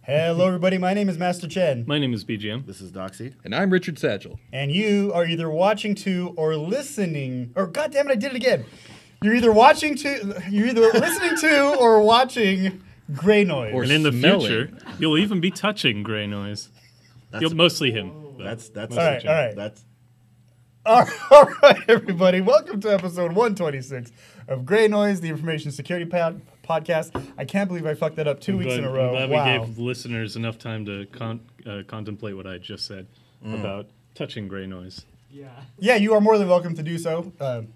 Hello, everybody. My name is Master Chen. My name is BGM. This is Doxy. And I'm Richard Satchel. And you are either watching to or listening, or God damn it, I did it again. You're either listening to or watching Greynoise. And in the smelling. future, you'll even be touching Greynoise. You'll mostly him. That's all right. All right. That's All right, everybody. Welcome to episode 126 of Greynoise, the information security podcast. I can't believe I fucked that up 2 weeks in a row. I'm glad Wow. we gave listeners enough time to contemplate what I just said about touching Greynoise. Yeah, you are more than welcome to do so.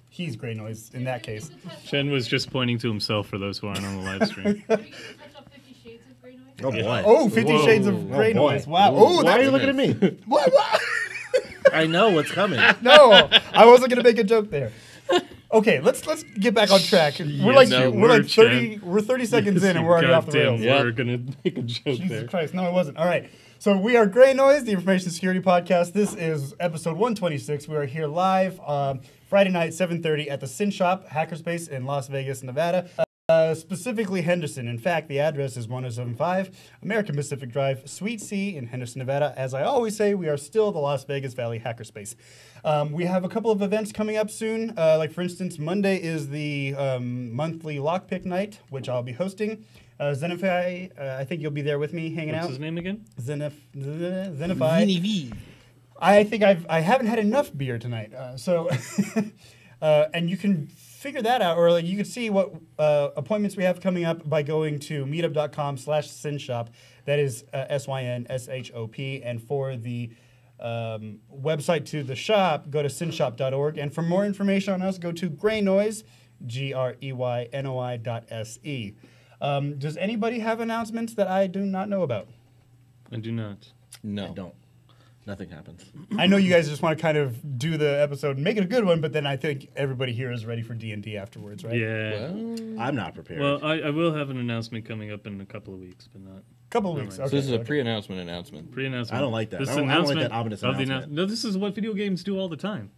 He's Greynoise in that case. Chen was just pointing to himself for those who aren't on the live stream. oh boy. Oh, 50 Whoa. Shades of Oh, Greynoise. boy. Wow. Oh, Why are you that, looking at me? what? I know what's coming. No, I wasn't gonna make a joke there. Okay, let's get back on track. We're Chen. 30 seconds in and we're already off the rails. We're gonna make a joke Jesus there. Christ, no, it wasn't. All right, so we are Greynoise, the information security podcast. This is episode 126. We are here live Friday night, 7:30 at the Sin Shop Hackerspace in Las Vegas, Nevada. Specifically Henderson. In fact, the address is 1075 American Pacific Drive, Suite C in Henderson, Nevada. As I always say, we are still the Las Vegas Valley Hackerspace. We have a couple of events coming up soon. Like, for instance, Monday is the monthly lockpick night, which I'll be hosting. Zenify, I think you'll be there with me hanging out. What's his name again? Zenify. I think I haven't had enough beer tonight. And you can figure that out, or like you can see what appointments we have coming up by going to meetup.com/synshop. That is SYNSHOP. And for the website to the shop, go to synshop.org. And for more information on us, go to Greynoise, GREYNOI.SE. Does anybody have announcements that I do not know about? I do not. No. I don't. Nothing happens. I know you guys just want to kind of do the episode and make it a good one, but then I think everybody here is ready for D&D afterwards, right? Yeah. Well, I'm not prepared. Well, I will have an announcement coming up in a couple of weeks, but not Couple of weeks. So Okay. so this is a okay. pre-announcement announcement. pre-announcement. I don't like that. This I don't like announcement that ominous of the announcement. No, this is what video games do all the time.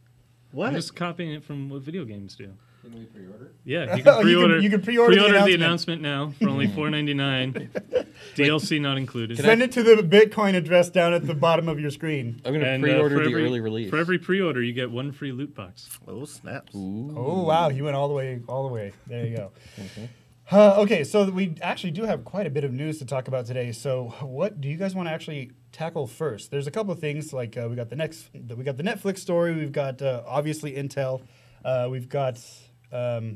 What? I'm just copying it from what video games do. Can we pre-order? Yeah, you can pre-order. you can pre-order the the announcement. announcement now for only $4.99. DLC not included. Send it to the Bitcoin address down at the bottom of your screen. I'm going to And, pre-order for the every- early release. For every pre-order, you get one free loot box. Oh, snaps. Ooh. Oh, wow. You went all the way. There you go. Okay. Okay, so we actually do have quite a bit of news to talk about today. So what do you guys want to actually tackle first? There's a couple of things, like we got the Netflix story. We've got, obviously, Intel. We've got... Well,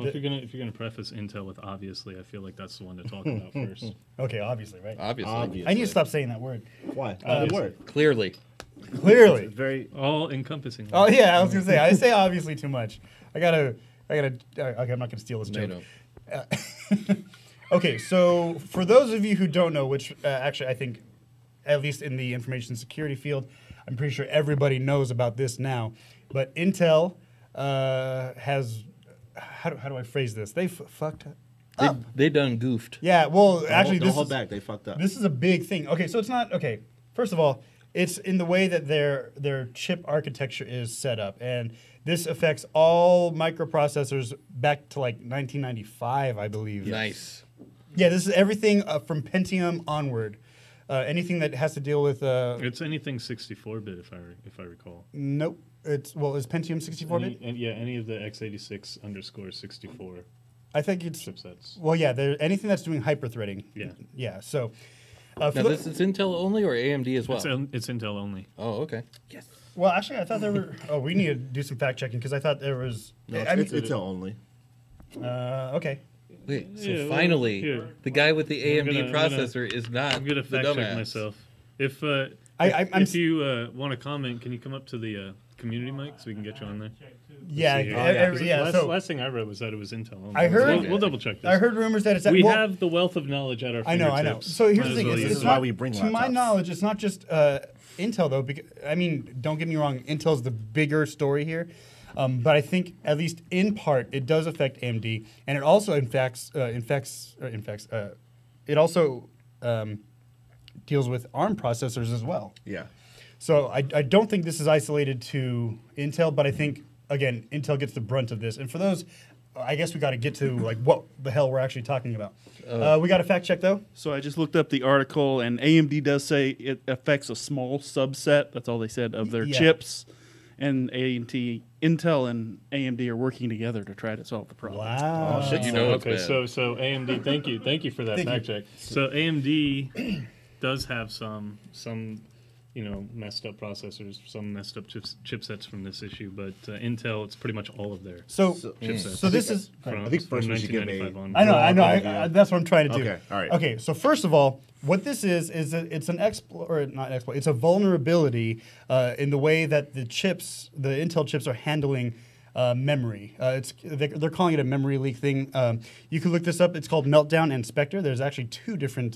if you're gonna preface Intel with obviously, I feel like that's the one to talk about first. Okay, obviously, right? Obviously. I need to stop saying that word. Why? Good word. Clearly. Clearly. It's very. All encompassing. Oh yeah, I was gonna say I say obviously too much. I gotta. Okay, I'm not gonna steal this joke. No. Okay, so for those of you who don't know, which actually I think, at least in the information security field, I'm pretty sure everybody knows about this now. But Intel has. How do I phrase this? They fucked up. They done goofed. Yeah. Well, actually, don't this hold is back. They fucked up. this is a big thing. Okay, so it's not okay. First of all, it's in the way that their chip architecture is set up, and this affects all microprocessors back to like 1995, I believe. Nice. Yeah, this is everything from Pentium onward. Anything that has to deal with It's anything 64-bit, if I recall. nope. It's is Pentium 64-bit? Any of the x86_64 I think it's chipsets. well, yeah. Anything that's doing hyperthreading. Yeah. Yeah. So. Now, this is Intel only or AMD as well? It's Intel only. Oh, okay. Well, actually, I thought there were. Oh, we need to do some fact checking because I thought there was. No, I mean, it's Intel only. Okay. Wait, so Yeah, well, finally, here. the guy with the AMD I'm gonna- processor is not I'm gonna the fact check dumbass. myself. If you want to comment, can you come up to the community mic so we can get you on there? Yeah. See here. Yeah. So last thing I read was that it was Intel only. I heard- We'll double check this. I heard rumors that it's. we well, have the wealth of knowledge at our I know. fingertips. So here's Might the thing: as well it's, use it's it. why not, we bring to my laptops. knowledge, it's not just Intel though. I mean, don't get me wrong, Intel's the bigger story here, but I think at least in part it does affect AMD, and it also it also deals with ARM processors as well. Yeah. So I don't think this is isolated to Intel, but I think again Intel gets the brunt of this. And for those, I guess we got to get to like what the hell we're actually talking about. We got a fact check though. So I just looked up the article, and AMD does say it affects a small subset. That's all they said of their Yeah. chips, and Intel and AMD are working together to try to solve the problem. Wow. Oh, shit. You know it's Okay, bad. so AMD, thank you for that Thank fact you. check. So AMD does have some messed up processors, some messed up chipsets from this issue, but Intel, it's pretty much all of their So chipsets. so this is. from, I think first from we should give 1995 on. I know. overview. That's what I'm trying to do. Okay, all right. Okay, so first of all, what this is it's an exploit, or not exploit. It's a vulnerability in the way that the Intel chips are handling memory. They're calling it a memory leak thing. You can look this up. It's called Meltdown and Spectre. There's actually two different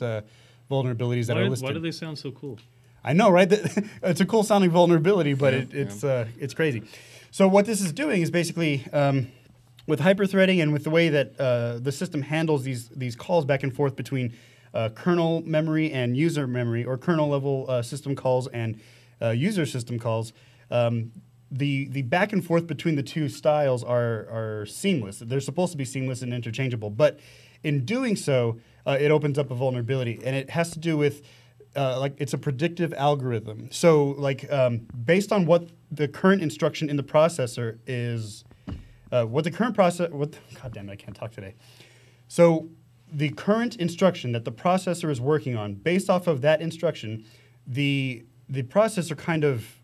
vulnerabilities that are listed. Why do they sound so cool? I know, right? It's a cool sounding vulnerability, but it's crazy. So what this is doing is basically with hyperthreading and with the way that the system handles these calls back and forth between kernel memory and user memory, or kernel level system calls and user system calls. The back and forth between the two styles are seamless. They're supposed to be seamless and interchangeable, but in doing so, it opens up a vulnerability, and it has to do with it's a predictive algorithm. So based on what the current instruction in the processor is, God damn it, I can't talk today. So the current instruction that the processor is working on, based off of that instruction, the processor kind of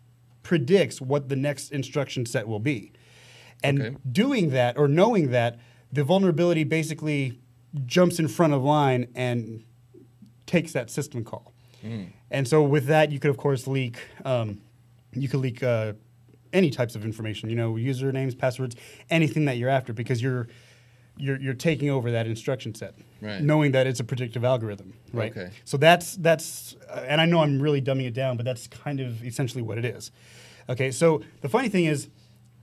predicts what the next instruction set will be. And doing that, or knowing that, the vulnerability basically jumps in front of line and takes that system call. And so with that, you could of course leak. You could leak any types of information. Usernames, passwords, anything that you're after, because you're taking over that instruction set, Right. knowing that it's a predictive algorithm, right? Okay. So that's and I know I'm really dumbing it down, but that's kind of essentially what it is. Okay. So the funny thing is,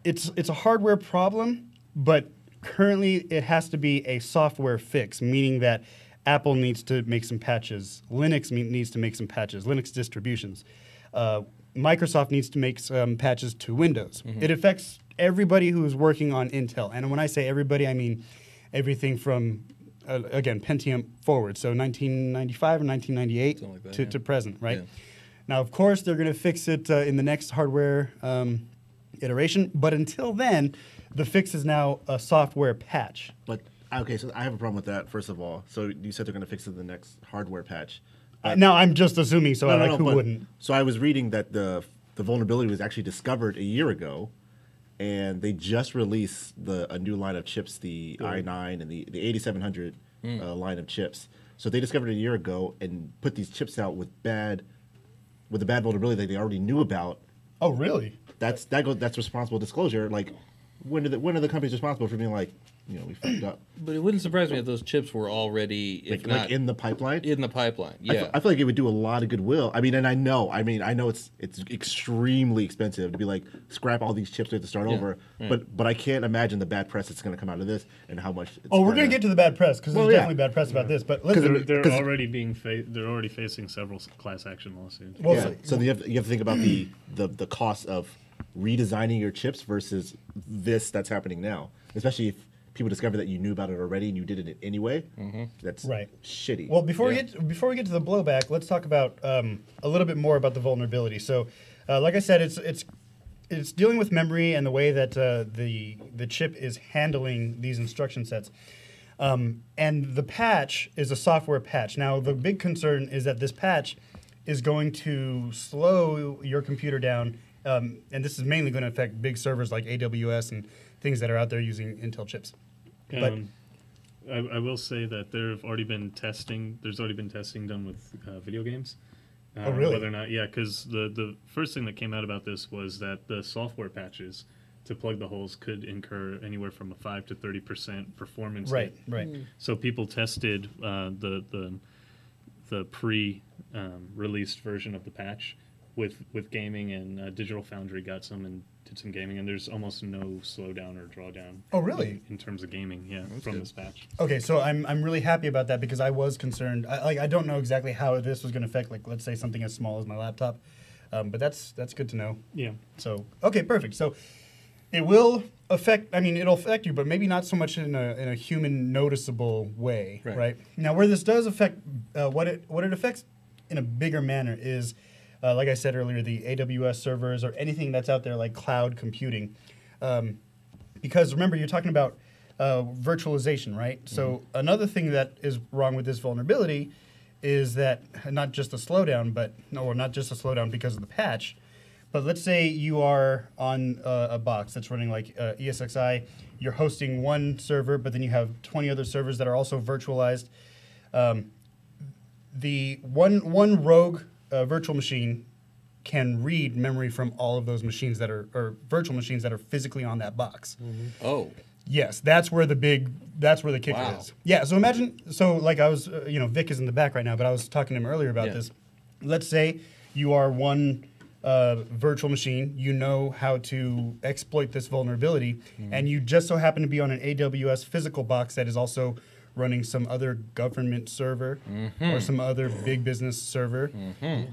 it's a hardware problem, but currently it has to be a software fix, meaning that Apple needs to make some patches. Linux needs to make some patches, Linux distributions. Microsoft needs to make some patches to Windows. It affects everybody who is working on Intel. And when I say everybody, I mean everything from, again, Pentium forward. So 1995 or 1998 Something like that, to present, right? Yeah. Now, of course, they're going to fix it in the next hardware iteration. But until then, the fix is now a software patch. But okay, so I have a problem with that. First of all, so you said they're going to fix it in the next hardware patch. Now, I'm just assuming, so who but- wouldn't? So I was reading that the vulnerability was actually discovered a year ago, and they just released a new line of chips, the i9 and the 8700 line of chips. So they discovered it a year ago and put these chips out with a bad vulnerability that they already knew about. Oh, really? That's responsible disclosure. Like, when are the companies responsible for being like, we fucked up? But it wouldn't surprise me if those chips were already, if not Like in the pipeline. in the pipeline. Yeah. I feel like it would do a lot of goodwill. I know it's extremely expensive to be like scrap all these chips we have to start over. right. But I can't imagine the bad press that's going to come out of this and how much. It's We're going to get to the bad press, because Well, there's yeah. definitely bad press about this. But listen, They're 'cause- already they're already facing several class action lawsuits. well, Yeah. So you have to think about the cost of redesigning your chips versus this that's happening now, especially if people discover that you knew about it already and you did it anyway. That's Right. shitty. Well, before we get to the blowback, let's talk about a little bit more about the vulnerability. So, like I said, it's it's dealing with memory and the way that the chip is handling these instruction sets. And the patch is a software patch. Now, the big concern is that this patch is going to slow your computer down, and this is mainly going to affect big servers like AWS and things that are out there using Intel chips. But I will say that there's already been testing done with video games. Oh, really? Whether or not, yeah, because the first thing that came out about this was that the software patches to plug the holes could incur anywhere from a 5 to 30% performance hit. Right. So people tested the pre-released version of the patch with gaming, and Digital Foundry got some and did some gaming, and there's almost no slowdown or drawdown. Oh, really? In terms of gaming, yeah, from this patch. Okay, so I'm really happy about that because I was concerned. I don't know exactly how this was going to affect, like, let's say something as small as my laptop, but that's good to know. Yeah. So okay, perfect. So it will affect. I mean, it'll affect you, but maybe not so much in a human noticeable way, right? Now, where this does affect what it affects in a bigger manner is, like I said earlier, the AWS servers or anything that's out there like cloud computing, because remember you're talking about virtualization, right? So another thing that is wrong with this vulnerability is that not just a slowdown, not just a slowdown because of the patch. But let's say you are on a box that's running like ESXi. You're hosting one server, but then you have 20 other servers that are also virtualized. The one rogue virtual machine can read memory from all of those machines or virtual machines that are physically on that box. Oh. Yes, that's where the kicker is. Yeah, so imagine, like I was, Vic is in the back right now, but I was talking to him earlier about this. Let's say you are one virtual machine, you know how to exploit this vulnerability, and you just so happen to be on an AWS physical box that is also running some other government server or some other big business server.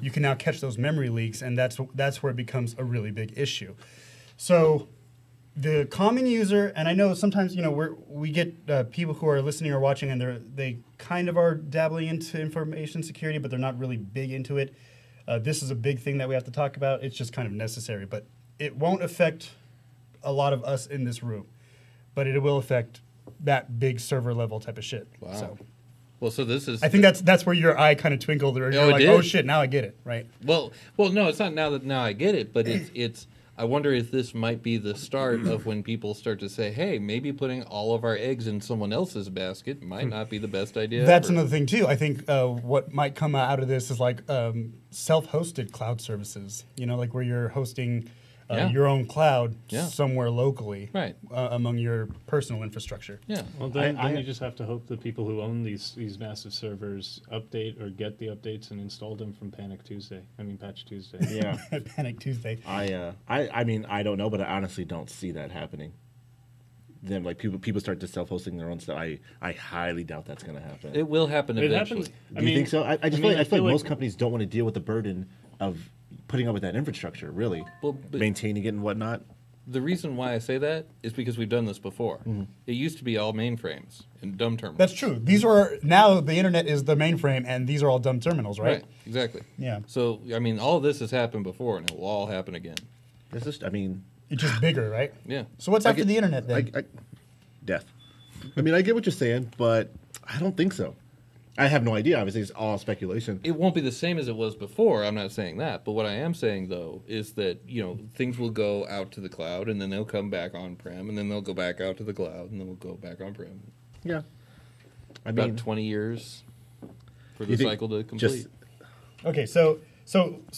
You can now catch those memory leaks, and that's where it becomes a really big issue. So the common user, and I know sometimes we get people who are listening or watching, and they kind of are dabbling into information security, but they're not really big into it. This is a big thing that we have to talk about. It's just kind of necessary, but it won't affect a lot of us in this room, but it will affect that big server level type of shit. Wow. So, well, so this is. I think that's where your eye kind of twinkled, or you're like, oh shit, now I get it, right? Well, no, it's not now I get it, but it's. I wonder if this might be the start of when people start to say, hey, maybe putting all of our eggs in someone else's basket might not be the best idea. That's another thing, too. I think what might come out of this is like self-hosted cloud services, like where you're hosting your own cloud somewhere locally among your personal infrastructure. Yeah. Well, then you just have to hope the people who own these massive servers update or get the updates and install them from Patch Tuesday. Yeah. Panic Tuesday. I mean, I don't know, but I honestly don't see that happening. Then, like, people start to self-hosting their own stuff. I highly doubt that's going to happen. It will happen eventually. Do you think so? I feel like most companies don't want to deal with the burden of putting up with that infrastructure, really. Well, maintaining it and whatnot. The reason why I say that is because we've done this before. It used to be all mainframes and dumb terminals. That's true. Now the internet is the mainframe, and these are all dumb terminals, right? Right, exactly. Yeah. So, I mean, all of this has happened before, and it will all happen again. It's just, it's just bigger, right? Yeah. So what's after the internet then? Death. I mean, I get what you're saying, but I don't think so. I have no idea. Obviously, it's all speculation. It won't be the same as it was before. I'm not saying that. But what I am saying, though, is that, things will go out to the cloud, and then they'll come back on-prem, and then they'll go back out to the cloud, and then we'll go back on-prem. Yeah. About 20 years for the cycle to complete. Okay, so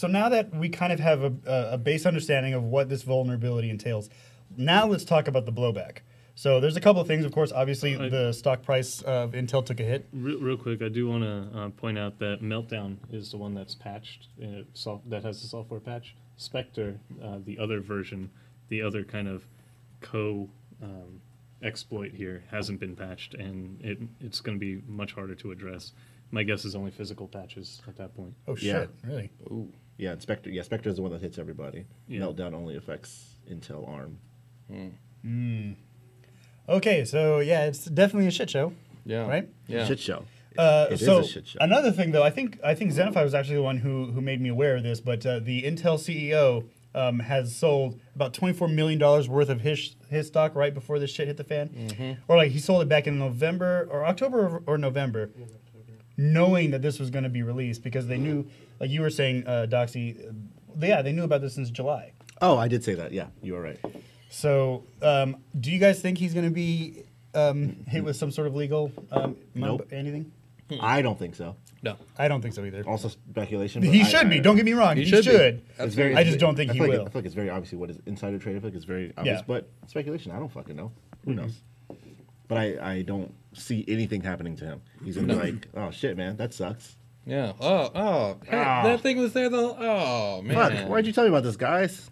now that we kind of have a base understanding of what this vulnerability entails, now let's talk about the blowback. So there's a couple of things. Of course, obviously, the stock price of Intel took a hit. Real quick, I do want to point out that Meltdown is the one that's patched, that has the software patch. Spectre, the other version, the other kind of exploit here, hasn't been patched, and it's going to be much harder to address. My guess is only physical patches at that point. Oh, shit. Really? Ooh. Yeah, Spectre is the one that hits everybody. Yeah. Meltdown only affects Intel ARM. Okay, so yeah, it's definitely a shit show. Yeah. Right? Yeah. Shit show. It is a shit show. Another thing, though, I think Zenify was actually the one who made me aware of this, but the Intel CEO has sold about $24 million worth of his stock right before this shit hit the fan. Or like he sold it back in November or October or November, knowing that this was going to be released because they knew, like you were saying, Doxy, they knew about this since July. Oh, I did say that. Yeah, you are right. So do you guys think he's going to be hit with some sort of legal Nope. anything? I don't think so. No. I don't think so either. Also speculation. He should be. Don't get me wrong. He should. It's very, I just don't think I he feel like will. I feel like it's very obviously what is insider trade. I feel like it's very obvious, Yeah. but speculation. I don't fucking know. Who knows? But I don't see anything happening to him. He's gonna be like, oh shit, man, that sucks. Yeah. That thing was there though. Oh man. Fuck, why'd you tell me about this, guys?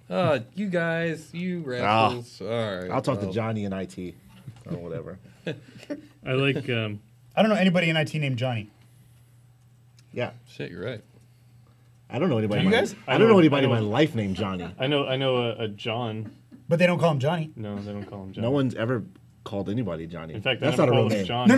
You guys, you rascals. All right. I'll talk to Johnny in IT or whatever. I like. I don't know anybody in IT named Johnny. Yeah, Shit, you're right. I don't know anybody. Do you guys? I don't know anybody in my life named Johnny. I know a John. But they don't call him Johnny. No, they don't call him John. No one's ever called anybody Johnny. In fact, that's I not a never real called him name. John. No.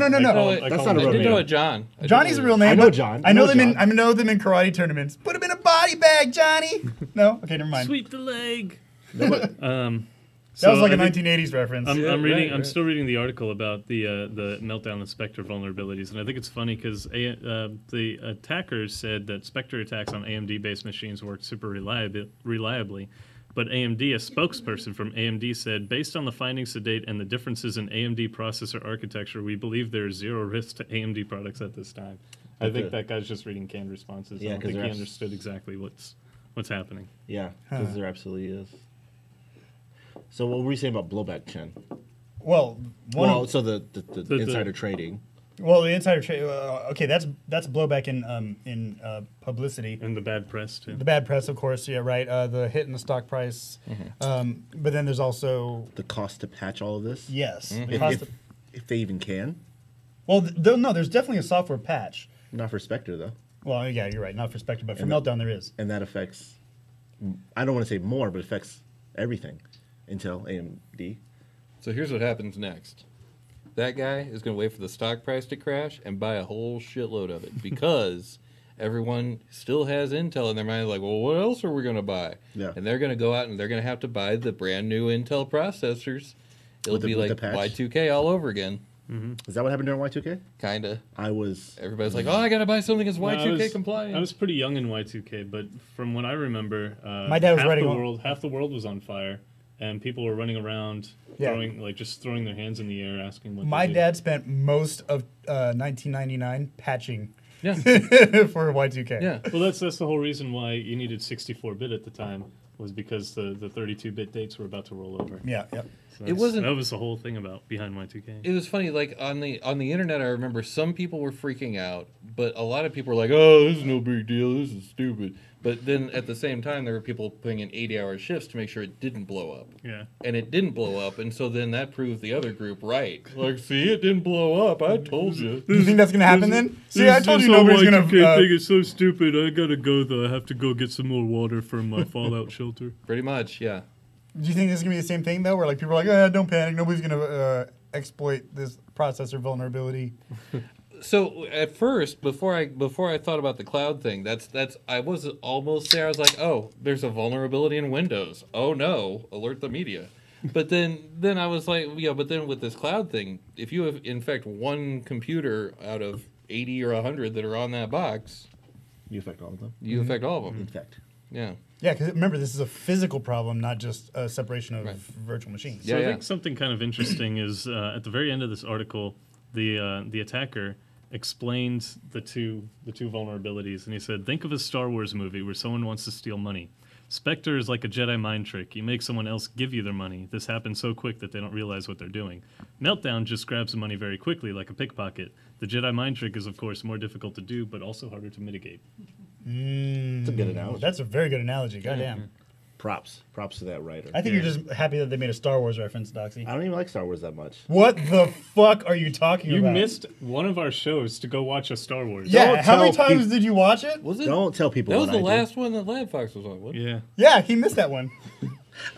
That's not a I real did name. know a John. Johnny's a real name. I know but John. I know I them know in. I know them in karate tournaments. Put him in a body bag, Johnny. No. Okay, never mind. Sweep the leg. No, but That was like a I think 1980s reference. I'm Yeah, reading. right, I'm right. still reading the article about the meltdown and Spectre vulnerabilities, and I think it's funny because the attackers said that Spectre attacks on AMD-based machines work super reliably, but AMD, a spokesperson from AMD, said based on the findings to date and the differences in AMD processor architecture, we believe there is zero risk to AMD products at this time. I think that guy's just reading canned responses. Yeah, I don't 'cause think he they're understood exactly what's happening. yeah, because there absolutely is. So what were we saying about blowback, Chen? Well, So the insider trading. the insider trade. Okay, that's blowback in publicity. And the bad press too. The bad press, of course. Yeah, right. The hit in the stock price. But then there's also The cost to patch all of this. yes. The cost If they even can. well, no. There's definitely a software patch. Not for Spectre though, Well, yeah, you're right. Not for Spectre, but for And Meltdown there is. and that affects. I don't want to say more, but affects everything. Intel, AMD. So here's what happens next. That guy is going to wait for the stock price to crash and buy a whole shitload of it because everyone still has Intel in their mind. Like, well, what else are we going to buy? Yeah. And they're going to go out and they're going to have to buy the brand new Intel processors. It'll With the- be with like the patch? Y2K all over again. Is that what happened during Y2K? Kind of. I was. Everybody's like, oh, I got to buy something that's No, Y2K compliant. I was pretty young in Y2K, but from what I remember, My dad was half writing the on- world. Half the world was on fire, and people were running around Yeah. throwing their hands in the air, asking what. My to do. dad spent most of 1999 patching Yeah. for Y2K. Yeah. Well, that's the whole reason why you needed 64-bit at the time, was because the 32-bit dates were about to roll over. Yeah. Yep. So It wasn't- That was the whole thing about behind Y2K. It was funny, like on the internet. I remember some people were freaking out, but a lot of people were like, "Oh, this is no big deal. This is stupid." But then at the same time, there were people putting in 80-hour shifts to make sure it didn't blow up, Yeah. and it didn't blow up. And so then that proved the other group right. Like, see, it didn't blow up. I told you. Do you think that's gonna happen then? See, I told you nobody's gonna. thing is so stupid. I gotta go though. I have to go get some more water from my fallout shelter. Pretty much, yeah. Do you think this is gonna be the same thing though, where like people are like, don't panic, nobody's gonna exploit this processor vulnerability? So at first, before I thought about the cloud thing, that's I was almost there. I was like, oh, there's a vulnerability in Windows. Oh no, alert the media. But then I was like, yeah, but then with this cloud thing, if you have infect one computer out of 80 or 100 that are on that box, You affect all of them. you affect all of them. Infect. Yeah. Yeah, because remember, this is a physical problem, not just a separation of Right. virtual machines. So Yeah, I think something kind of interesting is at the very end of this article, the attacker explained the two vulnerabilities, and he said, "Think of a Star Wars movie where someone wants to steal money. Spectre is like a Jedi mind trick. You make someone else give you their money. This happens so quick that they don't realize what they're doing. Meltdown just grabs the money very quickly, like a pickpocket. The Jedi mind trick is, of course, more difficult to do, but also harder to mitigate." It's a good analogy. That's a very good analogy. Goddamn. Props to that writer. I think you're just happy that they made a Star Wars reference, Doxy. I don't even like Star Wars that much. What the fuck are you talking You about? missed one of our shows to go watch a Star Wars. Yeah, Don't how many tell times did you watch it? Was it? Don't tell people That was what the I last one that Lad Fox was on. What? Yeah. Yeah, he missed that one. do.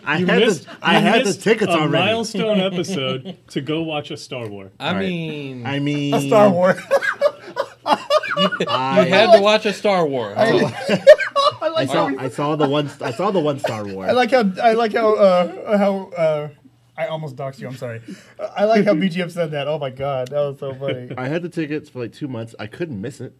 I You had missed, the, I you had the missed tickets a already. milestone episode to go watch a Star Wars. I All right. mean, I mean, A Star Wars. you had to watch a Star Wars. I like I saw the one Star Wars. I like how I almost doxed you. I'm sorry. I like how BGM said that. Oh my god, that was so funny. I had the tickets for like 2 months. I couldn't miss it.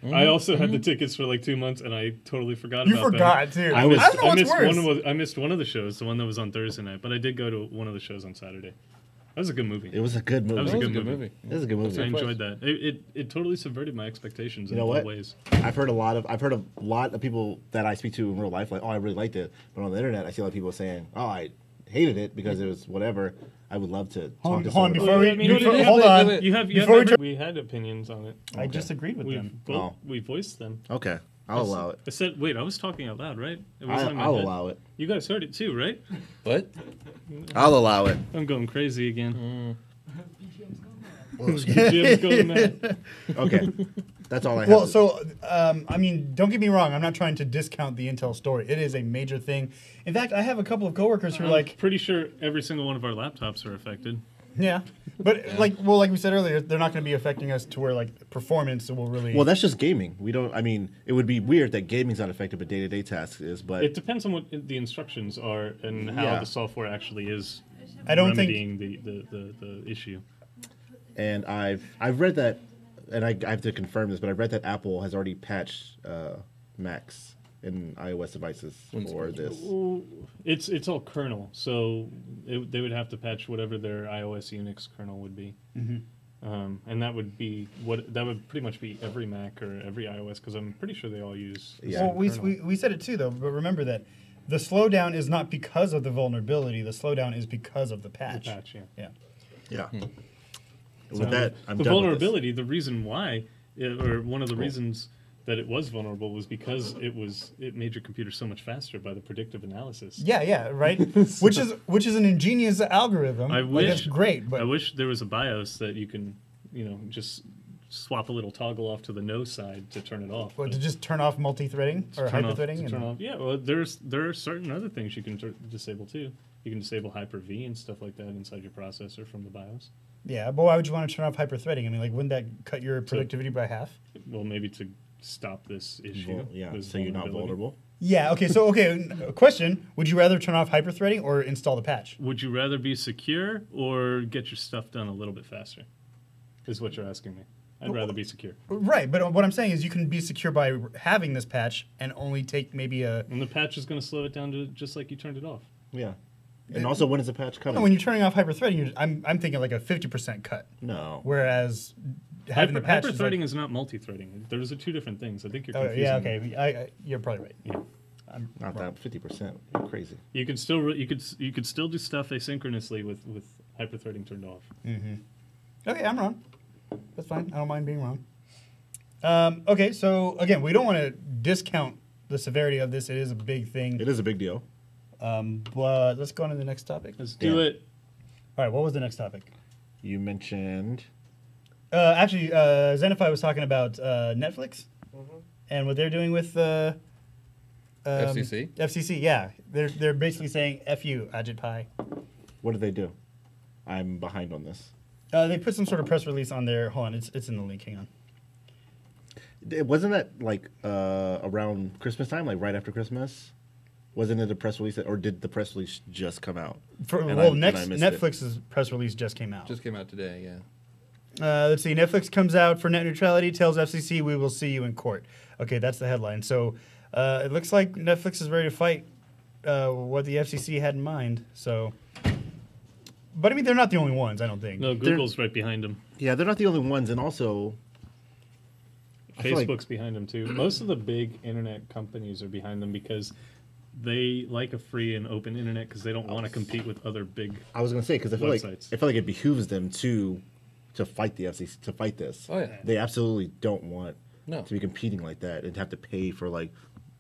I also had the tickets for like 2 months, and I totally forgot You about them. forgot too. I was- I don't know what's worse. I missed one of the shows, the one that was on Thursday night, but I did go to one of the shows on Saturday. That was a good movie. It was a good movie. That was That a was good movie. It was a good movie. I enjoyed that. It totally subverted my expectations in know all what? ways. I've heard a lot of people that I speak to in real life like, oh, I really liked it, but on the internet I see a lot of people saying, oh, I hated it because it was whatever. I would love to talk to Hold on, someone. before we, I mean, before, wait, hold on. wait. You have Before we we had opinions on it. I just agreed with them. We voiced them. Okay, I'll allow it. I said, wait, I was talking out loud, right? It wasn't in my I'll head. allow it. You guys heard it too, right? What? I'll allow it. I'm going crazy again. Well, Jim's going mad. okay, that's all I have. Well, so I mean, don't get me wrong. I'm not trying to discount the Intel story. It is a major thing. In fact, I have a couple of coworkers who are like, Pretty sure every single one of our laptops are affected. yeah, but like we said earlier, they're not going to be affecting us to where like performance will really. Well, that's just gaming. We don't. I mean, it would be weird that gaming's not affected, but day-to-day tasks is. But It depends on what the instructions are and how Yeah. the software actually is I don't think. remedying the issue. and I've read that, and I have to confirm this, but I read that Apple has already patched Macs in iOS devices for this. It's all kernel, so they would have to patch whatever their iOS Unix kernel would be, and that would be that would pretty much be every Mac or every iOS because I'm pretty sure they all use. the Yeah. same Well, we, kernel. we said it too, though. But remember that the slowdown is not because of the vulnerability. The slowdown is because of the patch. patch, yeah. Yeah. Yeah. With that, I'm the done with vulnerability, the reason why, or one of the reasons that it was vulnerable was because it made your computer so much faster by the predictive analysis. Yeah, right. which is an ingenious algorithm. I Like, wish it's great, but I wish there was a BIOS that you can, just swap a little toggle off to the no side to turn it off. what, but to just turn off multi-threading or turn off- hyper-threading. to and- turn off. Yeah, well, there are certain other things you can disable too. You can disable Hyper-V and stuff like that inside your processor from the BIOS. Yeah, but why would you want to turn off hyper-threading? I mean, like, wouldn't that cut your productivity by half? Well, maybe to stop this issue. yeah, this so you're not vulnerability. vulnerable. Yeah. Okay. So, question: would you rather turn off hyper-threading or install the patch? Would you rather be secure or get your stuff done a little bit faster? Is what you're asking me. I'd rather be secure. Right. But what I'm saying is, you can be secure by having this patch and only take maybe a. And the patch is going to slow it down to just like you turned it off. Yeah. And also, when is the patch coming? When you're turning off hyper-threading, I'm thinking like a 50% cut. No. Whereas having the patch is Hyper-threading like, is not multi-threading. Those are two different things. I think you're oh, confusing. yeah. them. Okay. You're probably right. Yeah. Not that 50%. You're crazy. You could still do stuff asynchronously with hyper-threading turned off. Okay, I'm wrong. That's fine. I don't mind being wrong. Okay, so again, we don't want to discount the severity of this. It is a big thing. It is a big deal. But let's go on to the next topic. Let's do Yeah. it. All right, what was the next topic? You mentioned. Actually, Zenify was talking about Netflix and what they're doing with FCC? FCC, yeah. They're basically saying F you, Ajit Pai. What did they do? I'm behind on this. They put some sort of press release on there. Hold on, it's in the link. Hang on. Wasn't that like around Christmas time, like right after Christmas? Wasn't it a press release, or did the press release just come out? And I missed it. Netflix's press release just came out. Just came out today, yeah. Let's see. Netflix comes out for net neutrality, tells FCC we will see you in court. Okay, that's the headline. So it looks like Netflix is ready to fight what the FCC had in mind. So, but I mean, they're not the only ones. I don't think. No, Google's right behind them. Yeah, they're not the only ones, and also I feel like- Facebook's behind them too. Most of the big internet companies are behind them because they like a free and open internet because they don't want to compete with other big. I was gonna say because I feel Websites. like it behooves them to fight the FCC, to fight this. Oh, yeah. They absolutely don't want No. to be competing like that and have to pay for like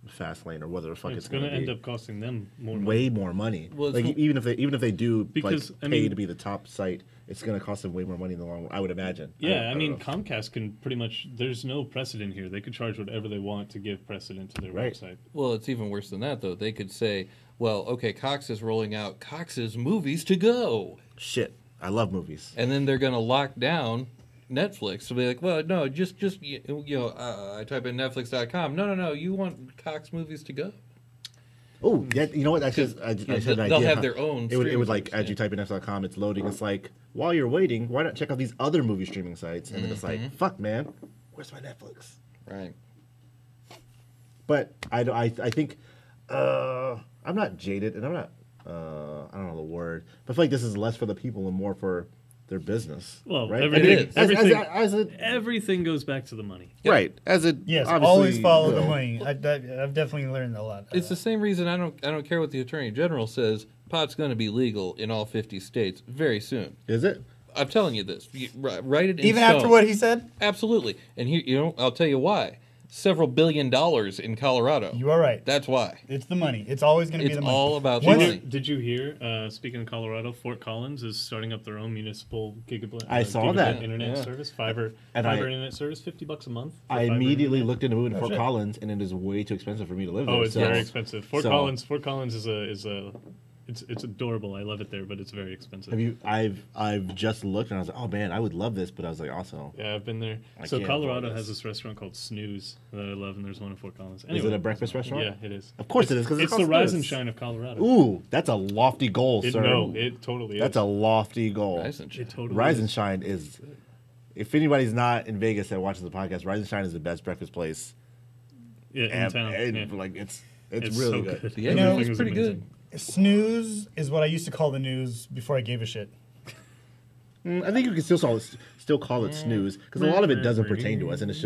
fast lane or whether the fuck It's it's going to be. end up costing them more money. way more money. Well, like it's- even if they do Because, like I pay mean- to be the top site, it's going to cost them way more money in the long run. I would imagine. Yeah, I don't mean, know. Comcast can pretty much. There's no precedent here. They could charge whatever they want to give precedent to their Right. website. Well, it's even worse than that, though. They could say, well, okay, Cox is rolling out Cox's movies to go. Shit, I love movies. And then they're going to lock down Netflix. So be like, well, no, just I type in Netflix.com. No, you want Cox movies to go. Oh, yeah, you know what? I said an idea. They'll have their own. It would streaming like service, as you type in Netflix.com, it's loading. It's like while you're waiting, why not check out these other movie streaming sites? And then it's like, fuck, man, where's my Netflix? right. But I think I'm not jaded, and I'm not I don't know the word, but I feel like this is less for the people and more for their business. Well, right? everything goes back to the money. Right. As it Yes, obviously always follow will. the money. I've definitely learned a lot. It's the same reason I don't care what the Attorney General says. Pot's going to be legal in all 50 states very soon. Is it? I'm telling you this. Write it in Even stone. after what he said? Absolutely. And here, I'll tell you why. Several $1 billion in Colorado. You are right. That's why. It's the money. It's always going to be It's the money. all about the Once- money. Did you hear? Speaking of Colorado, Fort Collins is starting up their own municipal gigabit. I saw gigabit that. internet Yeah. service, fiber And internet service, $50 a month. for I fiber immediately internet. looked into moving to Fort shit. Collins, and it is way too expensive for me to live there. Oh, it's so- very expensive. Fort so- Collins is a it's adorable. I love it there, but it's very expensive. Have you? I've just looked, and I was like, oh man, I would love this, but I was like, also, Yeah, I've been there. I So can't Colorado afford has this. this restaurant called Snooze that I love, and there's one in Fort Collins. is Anyway, it a breakfast restaurant? Yeah, it is. Of course it is, 'cause it's it's the called rise Snooze. and shine of Colorado. Ooh, that's a lofty goal, sir. No, it totally That's is. a lofty goal. Rise and shine. It totally Rise is. and Shine is. If anybody's not in Vegas that watches the podcast, Rise and Shine is the best breakfast place. Yeah, in ever. town. And, yeah. like it's It's really so good. Yeah, You know, it was Everything pretty amazing. good. Snooze is what I used to call the news before I gave a shit. I think you can still call it snooze because a lot of it doesn't pertain to us, and it's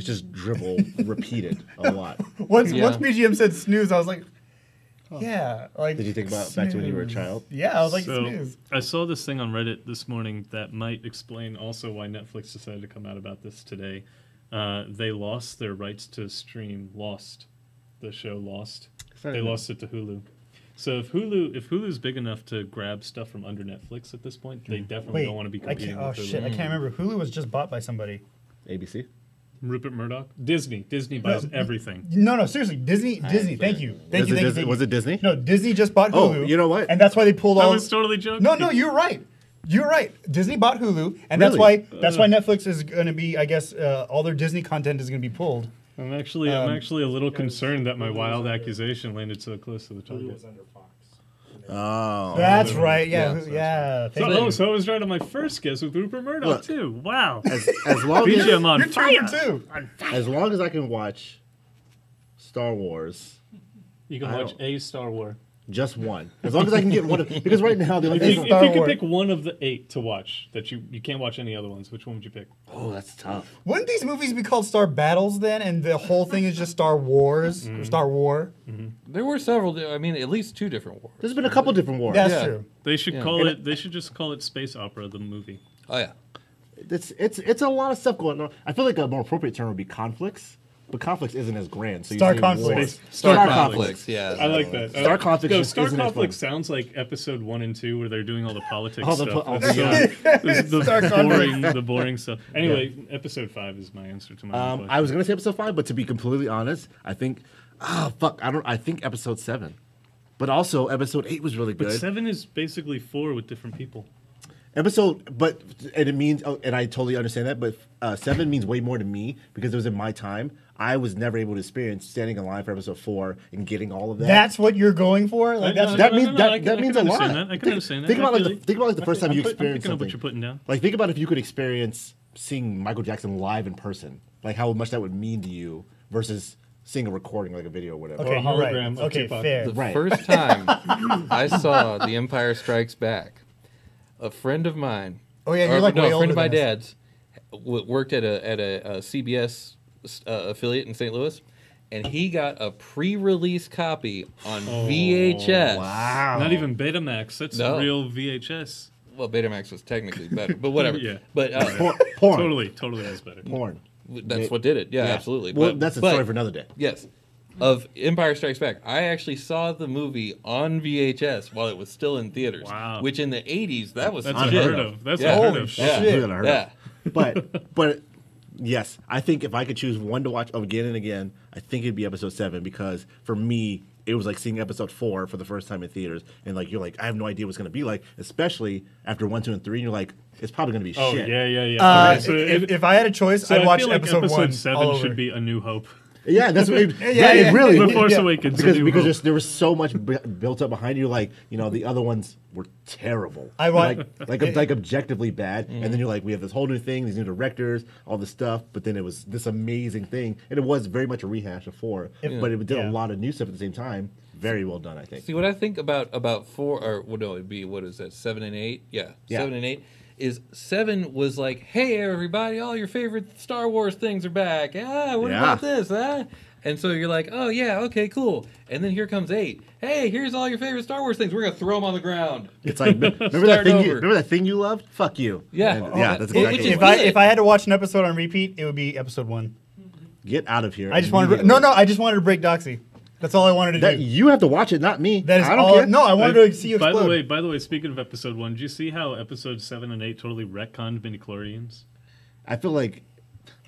just dribble repeated a lot. Once Yeah. BGM said snooze, I was like, yeah. Like, Did you think about back to when you were a snooze. child? Yeah, I was like, So snooze. I saw this thing on Reddit this morning that might explain also why Netflix decided to come out about this today. They lost their rights to stream the show Lost. not They even- lost it to Hulu. So if Hulu's big enough to grab stuff from under Netflix at this point, they definitely Wait, don't want to be I competing can't. Oh with Hulu. shit, I can't remember. Hulu was just bought by somebody. ABC. Rupert Murdoch, Disney buys everything. No, seriously, Disney. Thank you. Was it Disney? No, Disney just bought Oh, Hulu. you know what? And that's why they pulled I all. was totally joking. No, you're right. You're right. Disney bought Hulu, and that's Really? why Netflix is going to be. I guess all their Disney content is going to be pulled. I'm actually a little concerned that my wild accusation landed so close to the target. Oh, That's right. Yeah, Yeah. yeah. Thank you. So I was right on my first guess with Rupert Murdoch Look. too. Wow. as long as BGM on You're 2 fire. for 2. as long as I can watch Star Wars, You can I watch don't- a Star Wars. just one. As long as I can get one of, because right now the only If thing. you, Star if you could Wars. pick one of the 8 to watch that you can't watch any other ones, which one would you pick? Oh, that's tough. Wouldn't these movies be called Star Battles then, and the whole thing is just Star Wars or Star War? There were several. I mean, at least 2 different wars. There's been a couple different wars. That's Yeah. true. They should Yeah. call it. They should just call it Space Opera, the movie. Oh yeah. It's a lot of stuff going on. I feel like a more appropriate term would be conflicts, but conflicts isn't as grand. So you Star say conflicts. war. Star Star conflicts. Yeah. I like that. Star Conflict No, just Star isn't as Conflict fun. sounds like episode 1 and 2 where they're doing all the politics All the stuff. po- all It's, the- Star Conflict. the boring stuff. Anyway, episode 5 is my answer to my own question. I was gonna say episode 5, but to be completely honest, I think, I think episode 7, but also episode 8 was really But good. 7 is basically 4 with different people. And it means, and I totally understand that, but 7 means way more to me because it was in my time. I was never able to experience standing in line for episode 4 and getting all of that. That's what you're going for? Like that's that No, means no, that, I that can means a lot. understand that. I can understand that. Think about I like feel you. think about like the first time you I'm experienced picking up something. what you're putting down. Like think about if you could experience seeing Michael Jackson live in person, like how much that would mean to you versus seeing a recording, like a video or whatever. okay. a You're right. hologram of Okay, Tupac. fair. The Right. first time I saw The Empire Strikes Back, a friend of mine. Oh, yeah, you're like no, way a friend of older my than us. dad's worked at a CBS affiliate in St. Louis, and he got a pre-release copy on VHS. Wow. Not even Betamax. That's No. real VHS. Well, Betamax was technically better, but whatever. Yeah. But Porn. Totally was better. Porn. that's what did it. Yeah, absolutely. Well, But- that's a but- story for another day. Yes. Of Empire Strikes Back. I actually saw the movie on VHS while it was still in theaters. Wow. Which in the 80s, that was That's legit. unheard of. That's Yeah. unheard Holy of. shit. Yeah. Really unheard of. Yeah. But yes, I think if I could choose one to watch again and again, I think it'd be episode 7 because for me, it was like seeing episode 4 for the first time in theaters, and like you're like, I have no idea what's gonna be like, especially after 1, 2, and 3, and you're like, it's probably gonna be Oh shit. yeah. Okay, so if I had a choice, so I'd I watch feel like episode 1 7 all over. should be A New Hope. Yeah, that's what it, Yeah, it really The Force yeah. Awakens. A New because Hope. there was so much built up behind you. Like the other ones were terrible. I want- like objectively bad, and then you're like, we have this whole new thing, these new directors, all this stuff. But then it was this amazing thing, and it was very much a rehash of 4, but it did Yeah. a lot of new stuff at the same time. Very well done, I think. See, what I think about 4, or well, no, it'd be, what is that, 7 and 8? Yeah, Yeah. 7 and 8. Is 7 was like, hey, everybody, all your favorite Star Wars things are back. What Yeah. about this? And so you're like, oh, yeah, okay, cool. And then here comes 8. Hey, here's all your favorite Star Wars things. We're going to throw them on the ground. It's like remember Start that thing? over. Remember that thing you loved? Fuck you. Yeah. And- yeah. That's Which exactly. is it. If I had to watch an episode on repeat, it would be episode 1. Get out of here. I just wanted immediately. I just wanted to break Doxy. That's all I wanted to That do. you have to watch it, not me. That is I don't all. care. No, I wanted to see you By explode. the way, speaking of episode 1, did you see how episode 7 and 8 totally retconned midichlorians? I feel like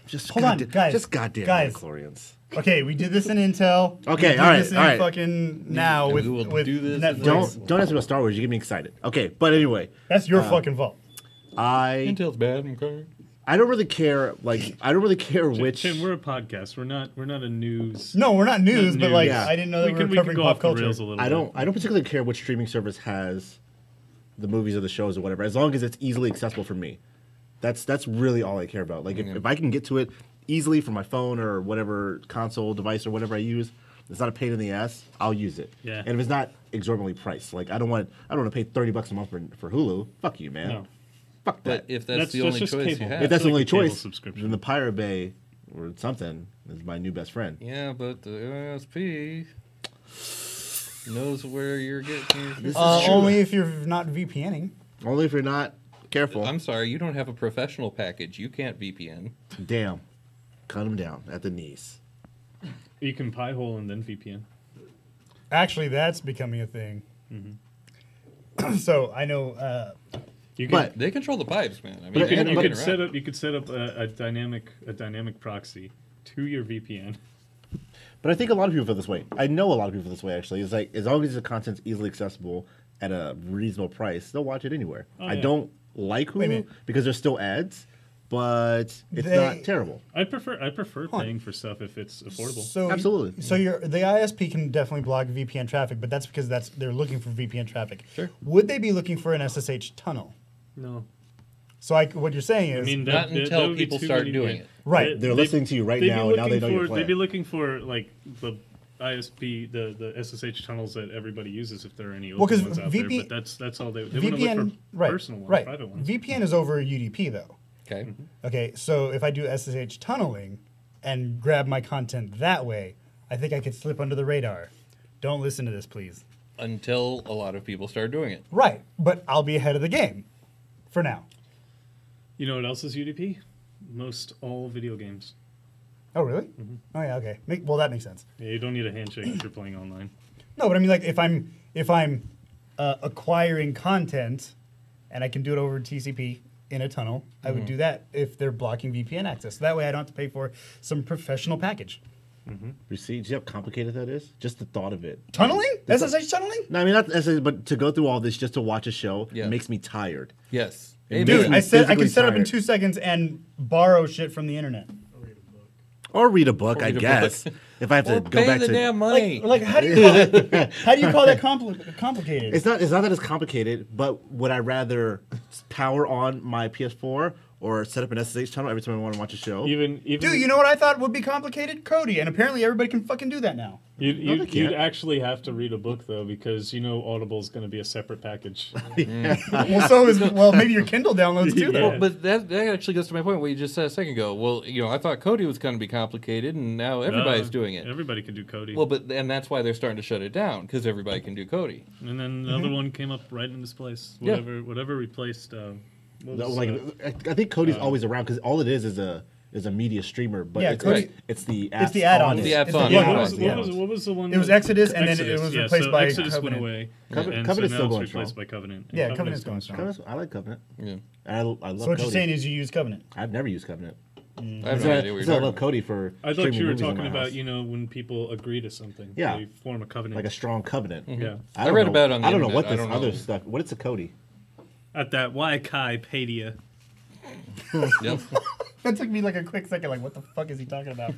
just Hold on, guys. just goddamn Guys. midichlorians. Okay, we did this in Intel. Okay, we did all right, this in all right. fucking now And with, we will with do this Netflix. Don't ask me about Star Wars. You get me excited. Okay, but anyway, That's your fucking fault. Intel's bad, okay. I don't really care. Like I don't really care which. Tim, we're a podcast. We're not a news. No, we're not news, but like Yeah. I didn't know that we were we covering go pop off the culture. rails a little I bit. don't particularly care which streaming service has the movies or the shows or whatever, as long as it's easily accessible for me. That's really all I care about. Like if I can get to it easily from my phone or whatever console device or whatever I use, it's not a pain in the ass, I'll use it. Yeah. And if it's not exorbitantly priced, like I don't want to pay $30 a month for Hulu. Fuck you, man. No. Fuck that. But if that's the only just choice you cable. have. If that's the like only a cable choice, subscription. then the Pirate Bay or something is my new best friend. Yeah, but the OSP knows where you're getting your... This is true. Only if you're not VPNing. Only if you're not careful. I'm sorry, you don't have a professional package. You can't VPN. Damn. Cut them down at the knees. You can pie hole and then VPN. Actually, that's becoming a thing. So I know. You can, But They control the pipes, man. I mean, But- they and- don't but- get around. you could set up a dynamic proxy to your VPN. But I think a lot of people feel this way. I know a lot of people feel this way, actually. It's like, as long as the content's easily accessible at a reasonable price, they'll watch it anywhere. I yeah. don't like Wait a Hulu minute. because there's still ads, but it's They- not terrible. I prefer paying for stuff if it's affordable. So Absolutely. So the ISP can definitely block VPN traffic, but that's because they're looking for VPN traffic. Sure. Would they be looking for an SSH tunnel? No. So what you're saying is, I mean, Not until that would be people too start many- doing it. right? They're listening to you right they'd be now, and now they looking know your for- plan. They'd be looking for like the ISP, the SSH tunnels that everybody uses if there are any Well, open 'cause ones out VP there. But that's all they want to look VPN, for right? personal ones, Right. private ones. VPN is over UDP though. Okay. Okay, so if I do SSH tunneling and grab my content that way, I think I could slip under the radar. Don't listen to this, please. Until a lot of people start doing it. Right, but I'll be ahead of the game for now. You know what else is UDP? Most all video games. Oh, really? Oh, yeah. Okay. Well, that makes sense. Yeah, you don't need a handshake if you're playing online. No, but I mean, like, if I'm acquiring content and I can do it over TCP in a tunnel, I would do that if they're blocking VPN access. That way, I don't have to pay for some professional package. You see how complicated that is? Just the thought of it. Tunneling? SSH tunneling? No, I mean, not necessarily, but to go through all this just to watch a show Yeah. makes me tired. Yes. Dude, Dude, makes I me can set up in tired. 2 seconds and borrow shit from the internet. Or read a book, Or I read a guess. book. If I have to Or go pay back the to damn money. Like, how do you call it? How do you call that complicated? It's not that it's complicated, but would I rather power on my PS4 or set up an SSH tunnel every time I want to watch a show? Even Dude, you know what I thought would be complicated? Cody, and apparently everybody can fucking do that now. You'd they can't. actually have to read a book though, because Audible is going to be a separate package. Well, maybe your Kindle downloads too, though. Yeah. But that actually goes to my point what you just said a second ago. Well, I thought Cody was going to be complicated, and now everybody's doing it. Everybody can do Kodi. Well, and that's why they're starting to shut it down, because everybody can do Cody. And then another one came up right in this place. Yeah. Whatever replaced. What No, was, like I think Cody's always around because all it is a media streamer, but Yeah, it's, Cody- it's the apps it's the add-ons. on it. The apps It's on the it. add-ons, what was the one? It was that- Exodus, and then it was yeah, replaced so by Exodus Covenant. went away. Covenant's so still now going it's replaced strong. by Covenant. and Yeah, Covenant's going strong. Covenant, I like Covenant. Yeah. I love So what Covenant. you're saying is you use Covenant. I've never used Covenant. I have no So idea what I you're love talking about. Cody for. I thought streaming you were movies in talking my about, house. when people agree to something. Yeah. They form a covenant. Like a strong covenant. Yeah. I don't read know- about it on the I don't know internet. what I this don't other know. stuff. What is a Cody? At that Wikipedia. Yep. That took me like a quick second. Like, what the fuck is he talking about?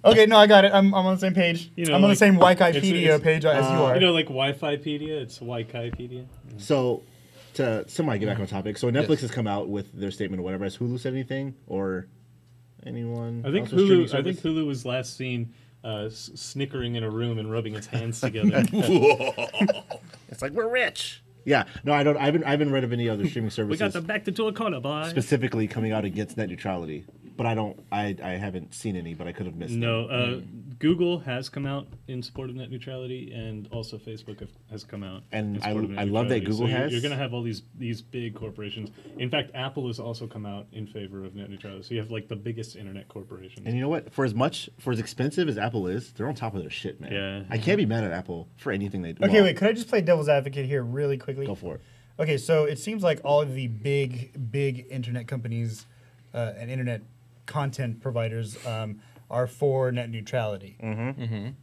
Okay, no, I got it. I'm on the same page. You know, I'm on the like, same Wikipedia it's- page as you are. You know, like Wi-Fi-pedia? It's Wikipedia. So, to somebody get back on topic. So Netflix Yes. has come out with their statement or whatever. Has Hulu said anything or anyone? I think else with streaming Hulu. I think service? Hulu was last seen snickering in a room and rubbing its hands together. It's like we're rich. Yeah. No, I don't. I haven't read of any other streaming We services got the back to a corner, boy. specifically coming out against net neutrality. But I don't. I haven't seen any. But I could have missed. No, them. Google has come out in support of net neutrality, and also Facebook has come out. And in support of net I love that neutrality. Google So has- You're going to have all these big corporations. In fact, Apple has also come out in favor of net neutrality. So you have like the biggest internet corporations. And you know what? For as expensive as Apple is, they're on top of their shit, man. Yeah. I can't be mad at Apple for anything they do. Okay, Well, wait. Could I just play devil's advocate here really quickly? Go for it. Okay, so it seems like all of the big internet companies and internet content providers are for net neutrality.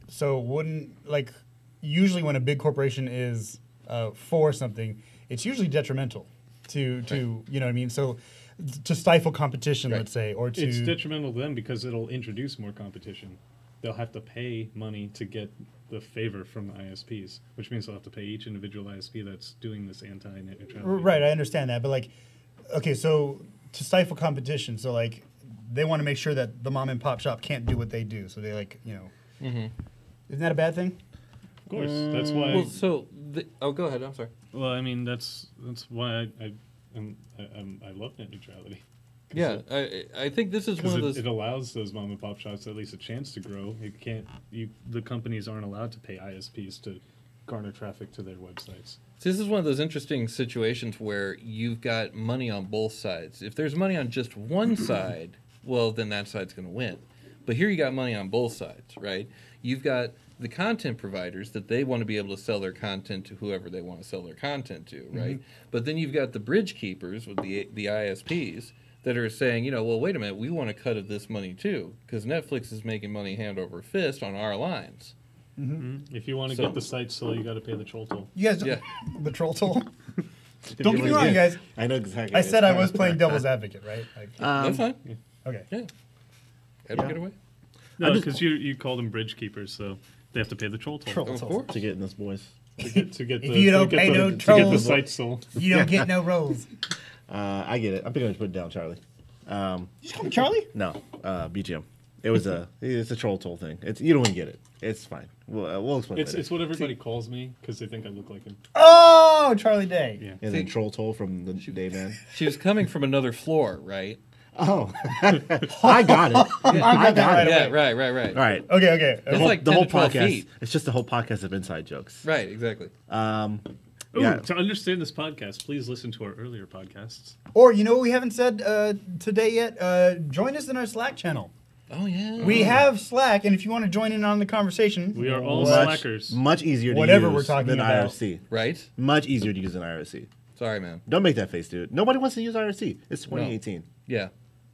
So wouldn't usually when a big corporation is for something, it's usually detrimental to you know what I mean? So to stifle competition, let's say, or to It's detrimental to them because it'll introduce more competition. They'll have to pay money to get the favor from the ISPs, which means they'll have to pay each individual ISP that's doing this anti-net neutrality. Right, I understand that, but okay, so to stifle competition, so they want to make sure that the mom and pop shop can't do what they do, so they isn't that a bad thing? Of course, that's why. Well, so go ahead. I'm sorry. Well, I mean, that's why I love net neutrality. Yeah, I think this is one of those. It allows those mom and pop shops at least a chance to grow. The companies aren't allowed to pay ISPs to garner traffic to their websites. This is one of those interesting situations where you've got money on both sides. If there's money on just one side, well, then that side's going to win. But here you got money on both sides, right? You've got the content providers that they want to be able to sell their content to whoever they want to sell their content to, right? But then you've got the bridge keepers with the ISPs that are saying, well, wait a minute, we want a cut of this money too, because Netflix is making money hand over fist on our lines. If you want to So- get the site still, you got to pay the troll toll. You guys, Yeah. the troll toll. Don't get me wrong, you Yeah. guys. I know exactly. I said I was playing devil's advocate, right? That's fine. Okay. Yeah. Advocate away. No, because you called them bridge keepers, so they have to pay the troll toll Troll Of toll. course. to get in this, boys. to get If the, you don't to get pay the, no to get the trolls- site sold. You don't get no rolls. I get it. I'm going to put it down, Charlie. You just call me Charlie? No, BGM. It was it's a troll toll thing. You don't even get it. It's fine. We'll explain It's later. it's what everybody calls me because they think I look like him. Oh, Charlie Day. Yeah. And then troll toll from the day man. She was coming from another floor, right? Oh, I got it. I got it. Yeah, right. All right. Okay. It's like the 10 whole to 12 podcast. feet. It's just a whole podcast of inside jokes. Right, exactly. Ooh, Yeah. to understand this podcast, please listen to our earlier podcasts. Or you know what we haven't said today yet? Join us in our Slack channel. Oh, yeah. We have Slack, and if you want to join in on the conversation, We are all Much- slackers. Much easier to Whatever use we're talking than about. IRC. Right? Much easier to use than IRC. Sorry, man. Don't make that face, dude. Nobody wants to use IRC. It's 2018. Yeah,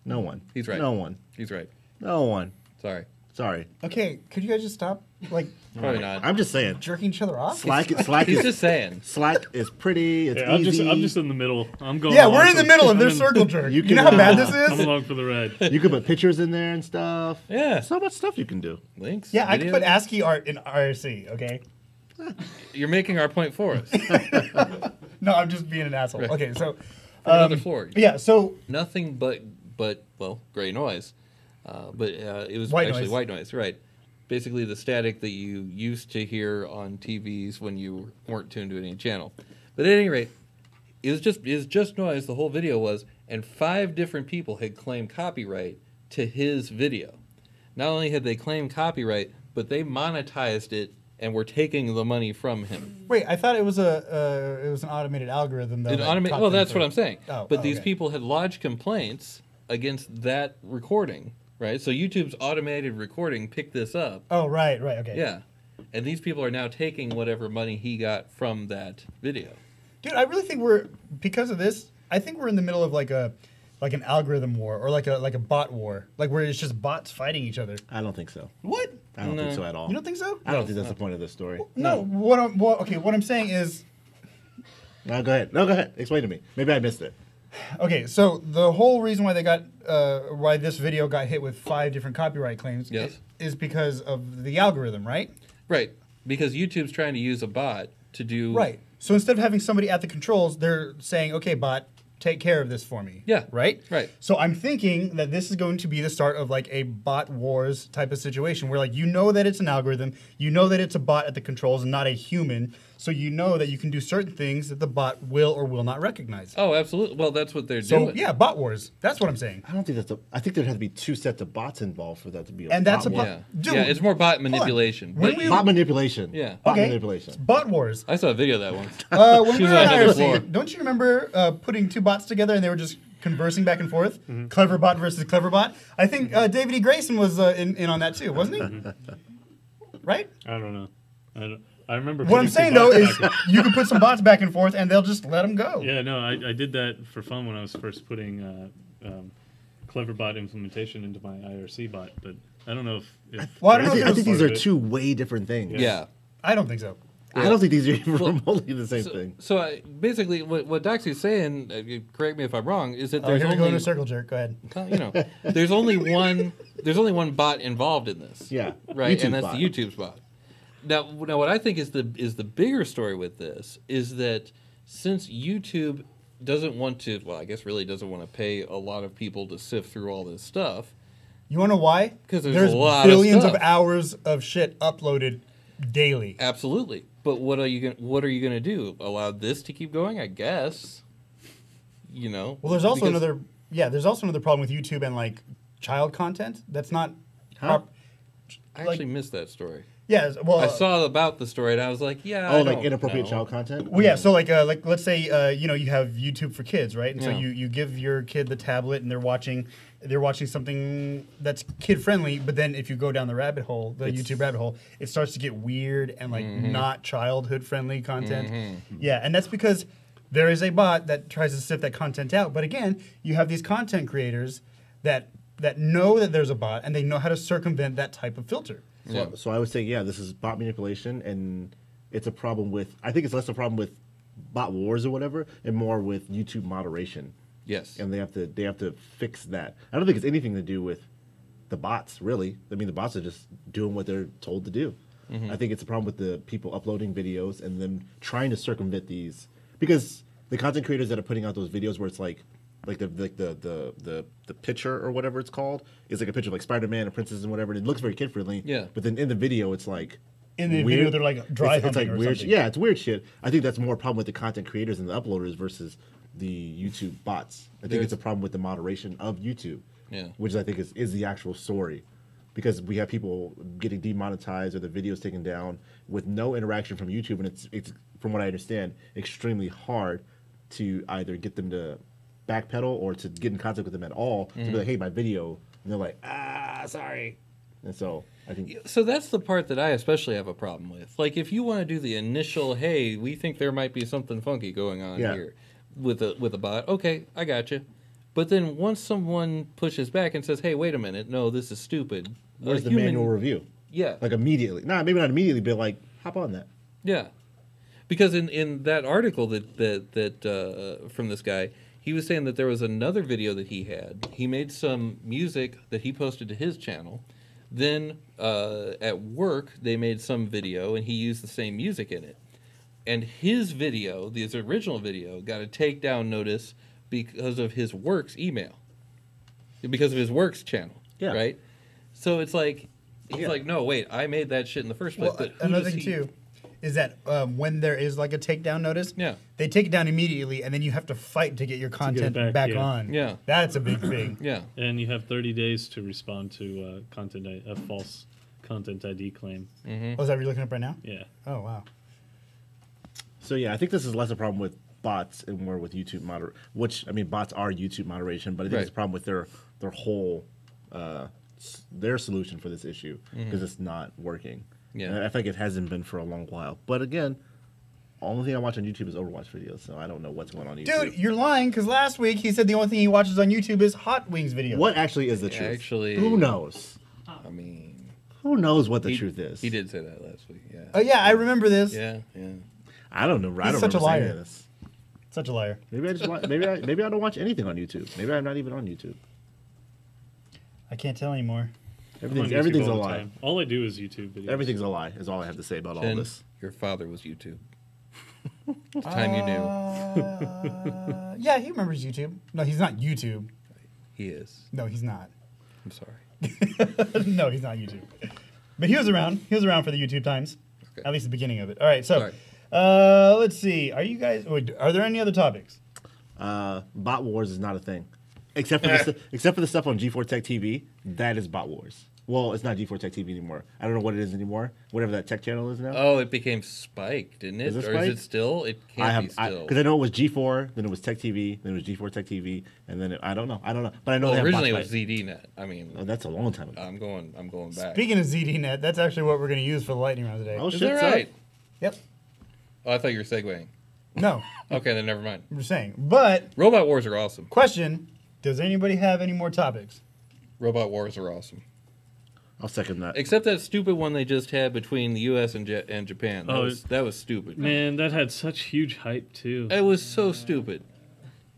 No one. He's right. No one. he's right. No one. Sorry. Sorry. Okay, could you guys just stop Probably not. I'm just saying. jerking each other off? Slack He's is just saying. Slack is pretty. It's Yeah, easy. I'm just in the middle. I'm going. Yeah, along we're in for the middle of I'm their in- circle jerk. you You, can- know how bad this I'm is? along for the ride. You can put pictures in there and stuff. Yeah. So much stuff you can do. Links. Yeah, I could videos. put ASCII art in IRC, okay? You're making our point for us. No, I'm just being an asshole. Right. Okay, so Another floor. yeah, so Nothing but well, gray noise. But it was White actually noise. white noise, right? Basically, the static that you used to hear on TVs when you weren't tuned to any channel. But at any rate, it was just noise. The whole video was, and 5 different people had claimed copyright to his video. Not only had they claimed copyright, but they monetized it and were taking the money from him. wait, I thought it was an automated algorithm though. Well, that's what I'm saying. Oh, but these okay. people had lodged complaints against that recording, right? So YouTube's automated recording picked this up. Oh, right, okay. Yeah. And these people are now taking whatever money he got from that video. Dude, I really think because of this, I think we're in the middle of like like an algorithm war or like a bot war, like where it's just bots fighting each other. I don't think so. What? I don't think so at all. You don't think so? I don't think that's the point of this story. No. What I'm saying is, No, go ahead. No, go ahead. Explain to me. Maybe I missed it. okay, so the whole reason why why this video got hit with 5 different copyright claims Yes. is because of the algorithm, right? Right. Because YouTube's trying to use a bot to do. Right. So instead of having somebody at the controls, they're saying, okay, bot, take care of this for me. Yeah. Right? Right. So I'm thinking that this is going to be the start of like a bot wars type of situation where like you know that it's an algorithm, you know that it's a bot at the controls and not a human, so you know that you can do certain things that the bot will or will not recognize. Oh, absolutely. Well, that's what they're So doing. yeah, bot wars. That's what I'm saying. I don't think I think there has to be 2 sets of bots involved for that to be a And that's bot a war. bot. Yeah. Dude, Yeah, it's more bot hold on. manipulation. When But we- Bot manipulation. Yeah. Bot Okay. manipulation. Bot wars. I saw a video of that once. When She we was were on at another IRC, floor. don't you remember putting 2 bots together and they were just conversing back and forth? Clever bot versus clever bot. I think David E. Grayson was in on that too, wasn't he? Right? I don't know. I remember. What I'm putting two saying though bots is back you can put some bots back and forth and they'll just let them go. Yeah, no, I did that for fun when I was first putting Cleverbot implementation into my IRC bot, but I don't know if Well, I don't know if I it was think these part are of it. 2 way different things. Yeah. I don't think so. I don't think these are even remotely the same thing. So basically, what Doxy's saying, correct me if I'm wrong, is that Oh, there's here we go in only a circle jerk. Go ahead. there's only one bot involved in this. Yeah. Right, YouTube and that's bot. the YouTube's bot. Now, what I think is the bigger story with this is that since YouTube doesn't want to, well, I guess really doesn't want to pay a lot of people to sift through all this stuff. You want to know why? 'Cause there's a lot of billions of stuff. hours of shit uploaded daily. Absolutely. But what are you gonna do? Allow this to keep going? I guess. Well, there's also there's also another problem with YouTube and like child content that's not. I actually missed that story. Yeah, well, I saw about the story and I was like, yeah. Oh, I like don't inappropriate know. child content? well, yeah. So like let's say you have YouTube for kids, right? And so Yeah. you give your kid the tablet and they're watching something that's kid friendly. But then if you go down the rabbit hole, the YouTube rabbit hole, it starts to get weird and like not childhood friendly content. Yeah, and that's because there is a bot that tries to sift that content out. But again, you have these content creators that know that there's a bot and they know how to circumvent that type of filter. Yeah. So I would say, yeah, this is bot manipulation, and it's a problem with. I think it's less a problem with bot wars or whatever, and more with YouTube moderation. Yes. And they have to fix that. I don't think it's anything to do with the bots, really. I mean, the bots are just doing what they're told to do. I think it's a problem with the people uploading videos and them trying to circumvent these, because the content creators that are putting out those videos where it's like the picture or whatever it's called is like a picture of like Spider-Man and princess and whatever, and it looks very kid friendly. Yeah. But then in the video, it's like In the weird. video, they're like dry It's like humping or weird. something. Yeah, it's weird shit. I think that's more a problem with the content creators and the uploaders versus the YouTube bots. I think it's a problem with the moderation of YouTube. Yeah. Which I think is the actual story. Because we have people getting demonetized or the videos taken down with no interaction from YouTube, and it's from what I understand, extremely hard to either get them to backpedal or to get in contact with them at all to be like, hey, my video, and they're like, sorry. And so I think So that's the part that I especially have a problem with. Like, if you want to do the initial, hey, we think there might be something funky going on Yeah. here with a bot. Okay, I got you. But then once someone pushes back and says, hey, wait a minute, no, this is stupid. where's a the human- manual review? Yeah. Like immediately. Nah, maybe not immediately, but like hop on that. Yeah, because in that article that from this guy, he was saying that there was another video that he had. He made some music that he posted to his channel. Then at work, they made some video, and he used the same music in it. And his video, his original video, got a takedown notice because of his work's email, because of his work's channel. Yeah. Right. So it's like he's Yeah. like, no, wait, I made that shit in the first place. Well, but who another does thing he- too is that when there is like a takedown notice, Yeah. they take it down immediately, and then you have to fight to get your content back, back yeah. on. Yeah. That's a big thing. Yeah. And you have 30 days to respond to a false content ID claim. Oh, is that what you're looking up right now? Yeah. Oh, wow. So yeah, I think this is less a problem with bots and more with YouTube which I mean bots are YouTube moderation, but I think it's a Right. problem with their whole their solution for this issue because it's not working. Yeah. And I think it hasn't been for a long while. But again, Only thing I watch on YouTube is Overwatch videos, so I don't know what's going on YouTube. Dude, you're lying because last week he said the only thing he watches on YouTube is Hot Wings videos. What actually is the truth? Actually, who knows? I mean, Who knows what the truth is? He did say that last week. Yeah. Oh yeah, I remember this. Yeah. I don't know. I don't such a remember saying liar. this. Such a liar. Maybe I just watch, maybe I don't watch anything on YouTube. Maybe I'm not even on YouTube. I can't tell anymore. I'm on YouTube Everything's a all the lie. time. All I do is YouTube videos. Everything's a lie. Is all I have to say about all Jen, this. your father was YouTube. It's time you knew. Yeah, he remembers YouTube. No, he's not YouTube. He is. No, he's not. I'm sorry. No, he's not YouTube. But he was around. He was around for the YouTube times. Okay. At least the beginning of it. All right, so Sorry. let's see. Are you guys? Wait, are there any other topics? Bot wars is not a thing, except for the stuff on G4 Tech TV. That is bot wars. Well, it's not G4 Tech TV anymore. I don't know what it is anymore. Whatever that tech channel is now. Oh, it became Spike, didn't it? Is it Or is Spike? it still? It can't be still. Because I know it was G4, then it was Tech TV, then it was G4 Tech TV, and then I don't know. But I know they have originally it bot was ZDNet. I mean, Oh, that's a long time ago. I'm going back. Speaking of ZDNet, that's actually what we're going to use for the lightning round today. Oh, Is shit, that son. right? Yep. Oh, I thought you were segueing. No, Okay, then never mind. I'm just saying. But Robot Wars are awesome. question: does anybody have any more topics? Robot Wars are awesome. I'll second that. Except that stupid one they just had between the U.S. and Japan. That was stupid. Man, that had such huge hype too. It was so stupid.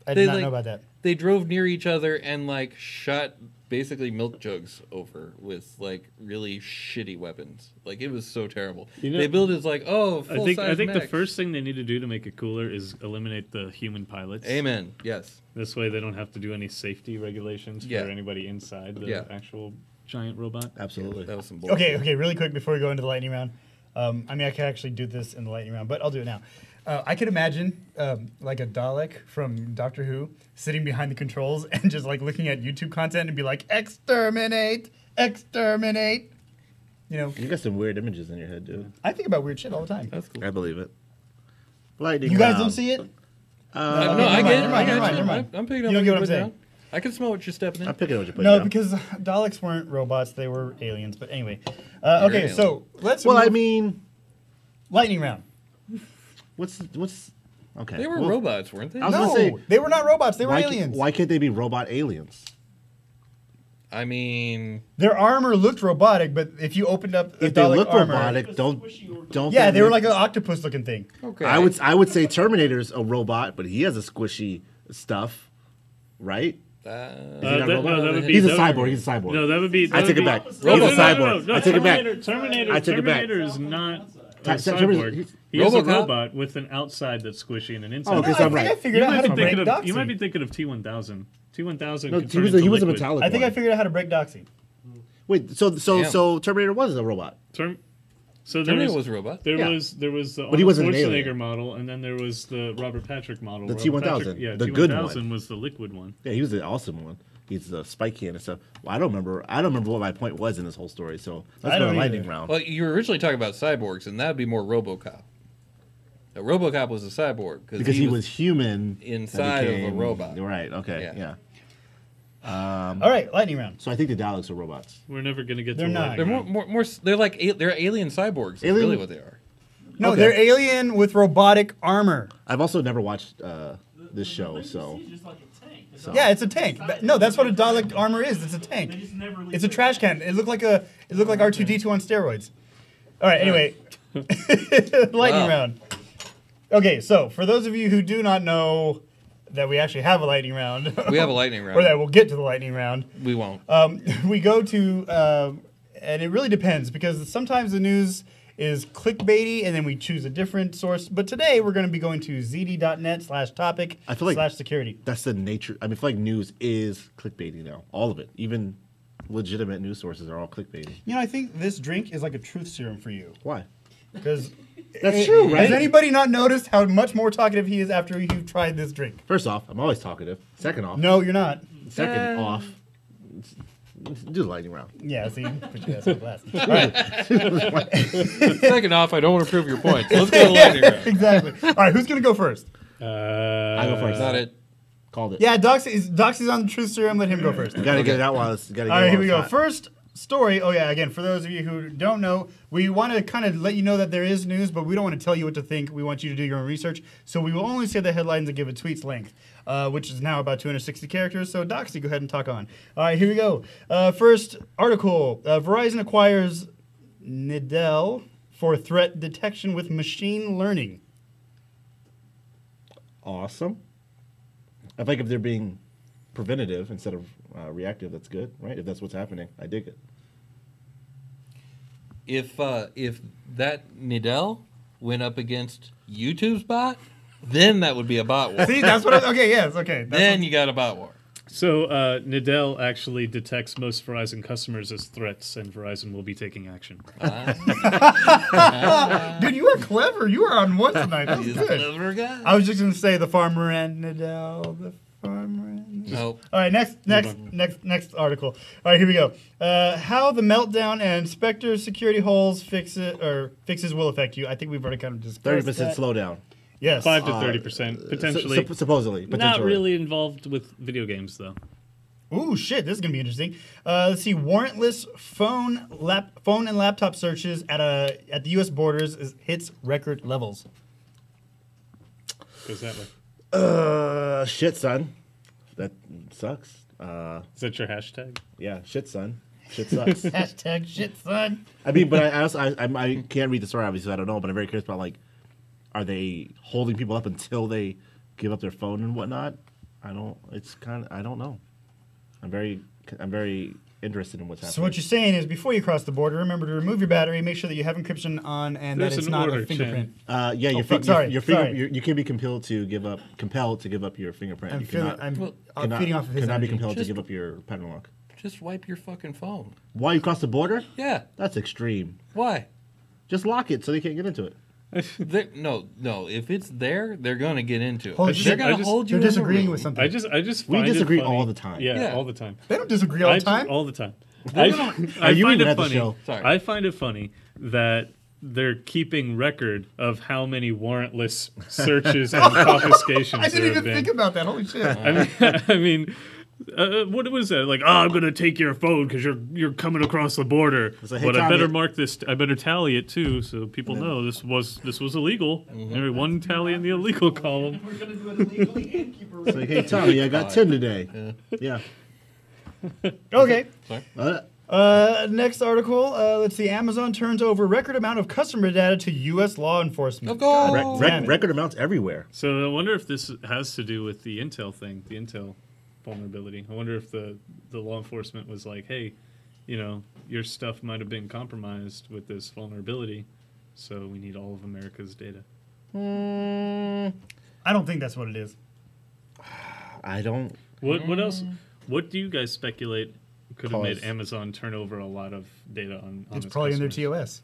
I They, did not like- know about that. They drove near each other and like shot basically milk jugs over with like really shitty weapons. Like it was so terrible. You know- They built it as like, oh, full I think the mech. first thing they need to do to make it cooler is eliminate the human pilots. Amen. Yes. This way they don't have to do any safety regulations Yeah. for anybody inside the Yeah. actual giant robot. Absolutely. That was some bullshit. Okay, really quick before we go into the lightning round. I mean, I could actually do this in the lightning round, but I'll do it now. I could imagine like a Dalek from Doctor Who sitting behind the controls and just like looking at YouTube content and be like, exterminate, exterminate. You know, You got some weird images in your head, dude. I think about weird shit all the time. That's cool. I believe it. Lightning You guys round. don't see it? No, never I mind, get it. never I mind, got never mind, you. never mind. I'm picking up You don't what get you're what I'm putting saying. down. I can smell what you're stepping in. I'm picking what you're putting No, down. because Daleks weren't robots; they were aliens. But anyway, okay. alien. So let's. Well, I move- mean, lightning round. what's okay? They were well, robots, weren't they? I was No, gonna say, they were not robots; they were why, aliens. why can't they be robot aliens? I mean, Their armor looked robotic, but if you opened up the If they Dalek look armor, robotic, don't. yeah, they were make- like an octopus-looking thing. okay. I would say Terminator's a robot, but he has a squishy stuff, right? No, not a robot? that would be. He's a that would- cyborg. He's a cyborg. No, that would be. I take it back. He's a cyborg. I take it back. Terminator. I take it back. Terminator is not a Terminator- cyborg. He is a RoboCop? robot with an outside that's squishy and an inside. Oh, okay, No, so I I'm think right. I figured out how to break You Doxy. might be thinking of T1000. T1000. No, could he turn was into a liquid. metallic. I think I one. figured out how to break Doxy. Wait, so Terminator was a robot. So there Terminator was was a robot. there Yeah. was the But he Arnold wasn't an Schwarzenegger alien. model, and then there was the Robert Patrick model. The Robert T1000, Patrick- yeah, the good T1000 one. was the liquid one. Yeah, he was an awesome one. He's the spike can and stuff. Well, I don't remember what my point was in this whole story. So let's I go to don't lightning either. round. Well, you were originally talking about cyborgs, and that would be more RoboCop. Now, RoboCop was a cyborg because he was human that inside of a robot. Right. Okay. Yeah. Yeah. All right, lightning round. So I think the Daleks are robots. We're never gonna get. They're to not. They're more. They're like they're alien cyborgs. That's Alien- really what they are. No, Okay. they're alien with robotic armor. I've also never watched this show, so Yeah, it's a tank. No, that's what a Dalek armor is. It's a tank. It's a trash can. It looked like R2D2 on steroids. All right. Anyway, lightning Wow. round. Okay, so for those of you who do not know that we actually have a lightning round, We have a lightning round. or that we'll get to the lightning round, We won't. we go to, and it really depends because sometimes the news is clickbaity and then we choose a different source. But today we're going to be going to zd.net/topic I feel like- /security. that's the nature. I mean, I feel like news is clickbaity now. All of it, even legitimate news sources, are all clickbaity. You know, I think this drink is like a truth serum for you. Why? Because That's true, right? Has anybody not noticed how much more talkative he is after you've tried this drink? First off, I'm always talkative. Second off, No, you're not. second off, do the lightning round. Yeah, see, put your ass in glass. All right, Second off, I don't want to prove your point. So let's go to the lightning round. exactly. All right, who's gonna go first? I go first. Not it. Called it. Yeah, Doxy's on the truth serum. Let him go first. You gotta get it out while it's. Gotta All get right, it here while we it's go. hot. First, story. Oh yeah, again, for those of you who don't know, we want to kind of let you know that there is news, but we don't want to tell you what to think. We want you to do your own research. So we will only say the headlines and give a tweet's length, which is now about 260 characters. So Doxy, go ahead and talk on. All right, here we go. First article: Verizon acquires Nidell for threat detection with machine learning. Awesome. I think if they're being preventative instead of reactive, that's good, right? If that's what's happening, I dig it. If that Nidell went up against YouTube's bot, then that would be a bot war. See, that's what. Okay, yes, okay. Then you got a bot war. So Nidell actually detects most Verizon customers as threats, and Verizon will be taking action. Dude, you are clever. You are on one tonight. That was He's a good. clever guy. I was just gonna say the farmer and Nidell. The farmer and Nidell. Nope. All right, next article. All right, here we go. How the meltdown and Spectre security holes fixes will affect you. I think we've already kind of discussed 30% that. slowdown. Yes. 5 to 30%, potentially. Supposedly. Not really involved with video games, though. Ooh, shit! This is gonna be interesting. Let's see. Warrantless phone and laptop searches at the U.S. borders hits record levels. Goes that way. Shit, son. That sucks. Is that your hashtag? Yeah, shit, son. Shit sucks. Hashtag shit, son. I mean, but I can't read the story, obviously, I don't know, but I'm very curious about, like, are they holding people up until they give up their phone and whatnot? I don't know. I'm very interested in what's happening. So what you're saying is, before you cross the border, remember to remove your battery, make sure that you have encryption on, and There's that it's an not order, a fingerprint. Yeah, your you can be compelled to give up your fingerprint. I'm You feeding off of his cannot be energy. compelled to give up your pattern lock. Just wipe your fucking phone. Why you cross the border? Yeah. That's extreme. Why? Just lock it so they can't get into it. No. If it's there, they're gonna get into it. Holy They're shit. gonna hold you. You're in the disagreeing room. with something. I just We find disagree it funny. all the time. Yeah, Yeah. all the time. They don't disagree all the time. All the time. They're I gonna- you find even it at the funny. show? Sorry. I find it funny that they're keeping record of how many warrantless searches and confiscations I there didn't have even been. think about that. Holy shit. I mean, what was that? Like, I'm gonna take your phone because you're coming across the border. like, hey, But I Tommy- better mark this. I better tally it too, so people know this was illegal. Every one tally in the illegal column. We're going to do it illegally and keep It's like, hey, Tommy, I got 10 today. Yeah. Okay. Sorry? Next article. Let's see. Amazon turns over record amount of customer data to U.S. law enforcement. Go. God damn it. Record amounts everywhere. So I wonder if this has to do with the Intel thing, the Intel vulnerability. I wonder if the law enforcement was like, hey, your stuff might have been compromised with this vulnerability, so we need all of America's data. I don't think that's what it is. I don't. What else? What do you guys speculate could have made Cause- Amazon turn over a lot of data on It's its probably in their customers? TOS.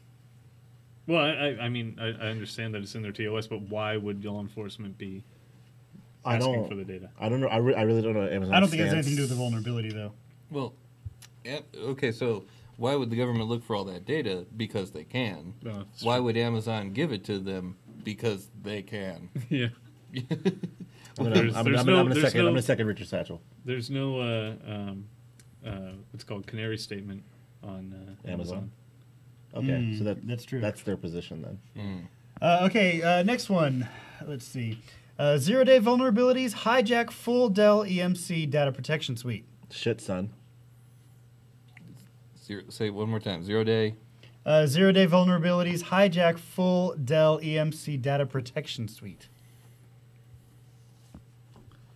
Well, I mean, I understand that it's in their TOS, but why would law enforcement be asking for the data? I don't know. I really don't know. Amazon. I don't think it has anything to do with the vulnerability, though. Well, okay. So why would the government look for all that data? Because they can. No, it's Why would Amazon give it to them? Because they can. Yeah. I'm There's gonna second Richard Satchel. There's no what's called canary statement on Amazon. Okay, so that's true. That's their position then. Okay, next one. Let's see. Zero-day vulnerabilities hijack full Dell EMC data protection suite. Shit, son. Say it one more time. 0 day. Zero-day vulnerabilities hijack full Dell EMC data protection suite.